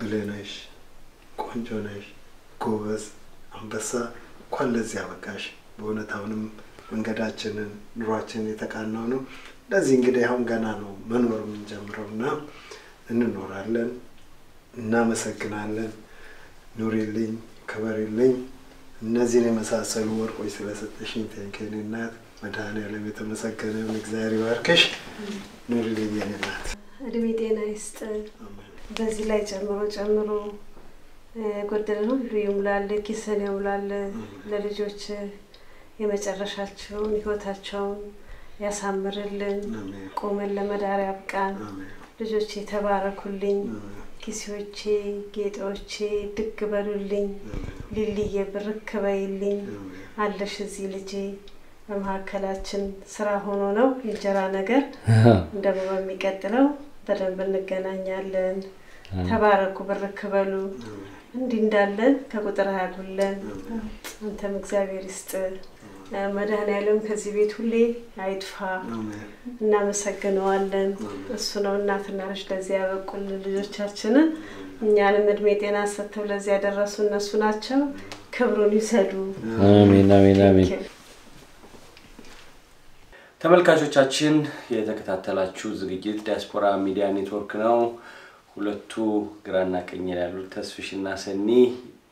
ብለህ ነሽ፣ ቆንጆ ነሽ፣ ጎበዝ አንበሳ እንኳን ለዚህ አበቃሽ። በእውነት አሁንም መንገዳችንን ኑሯችንን የተቃናው ነው። ለዚህ እንግዲህ አሁን ገና ነው መኖር የምንጀምረውና እንኖራለን። እናመሰግናለን። ኑሪልኝ፣ ክበሪልኝ። እነዚህን የመሳሰሉ ወርቆች ስለሰጠሽኝ ቴንኪው እናት። መድኃኔዓለም የተመሰገነ ይሁን። እግዚአብሔር ይባርክሽ። ኑሪልኝ የኔ እናት። እድሜ ጤና ይስጥ። በዚህ ላይ ጨምሮ ጎደለው ሁሉ ይሙላል፣ ኪስን ይሙላል። ለልጆች የመጨረሻቸውን ህይወታቸውን ያሳምርልን። ቆመን ለመዳር ያብቃን። ልጆቼ ተባረኩልኝ። ኪሶቼ ጌጦቼ ድግ በሉልኝ። ሊልዬ ብርክ በይልኝ። አለሽ እዚህ ልጄ በመሐከላችን ስራ ሆኖ ነው የጀራ ነገር እንደው በሚቀጥለው በደንብ እንገናኛለን። ተባረኩ፣ ብርክ በሉ። እንዲህ እንዳለን ከቁጥር አያጉለን አንተም እግዚአብሔር ይስጥ መድኃኔዓለም ከዚህ ቤት ሁሌ አይጥፋ እናመሰግነዋለን እሱ ነው እናትና ልጅ ለዚህ ያበቁልን ልጆቻችንን እኛንም እድሜ ጤና ሰጥተው ለዚህ ያደረሱ እነሱ ናቸው ክብሩን ይሰዱ አሜን አሜን አሜን ተመልካቾቻችን የተከታተላችሁ ዝግጅት ዲያስፖራ ሚዲያ ኔትወርክ ነው ሁለቱ ግራና ቀኝ ያሉት ተስፍሽና ሰኒ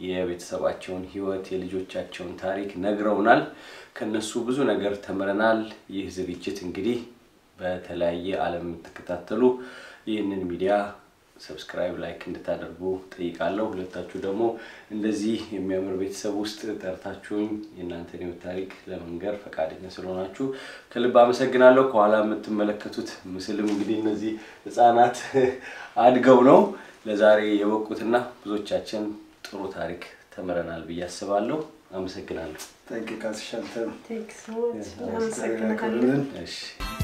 የቤተሰባቸውን ህይወት የልጆቻቸውን ታሪክ ነግረውናል ከነሱ ብዙ ነገር ተመረናል ይህ ዝግጅት እንግዲህ በተለያየ ዓለም ተከታተሉ ይህንን ሚዲያ ሰብስክራይብ ላይክ እንድታደርጉ ጠይቃለሁ ሁለታችሁ ደግሞ እንደዚህ የሚያምር ቤተሰብ ውስጥ ተርታችሁኝ የናንተን ህይወት ታሪክ ለመንገር ፈቃደኛ ስለሆናችሁ ከልብ አመሰግናለሁ ከኋላ የምትመለከቱት ምስልም እንግዲህ እነዚህ ህፃናት አድገው ነው ለዛሬ የበቁትና ብዙዎቻችን ጥሩ ታሪክ ተመረናል ብዬ አስባለሁ አመሰግናለሁ Thank you, Kashantan. Thanks so much.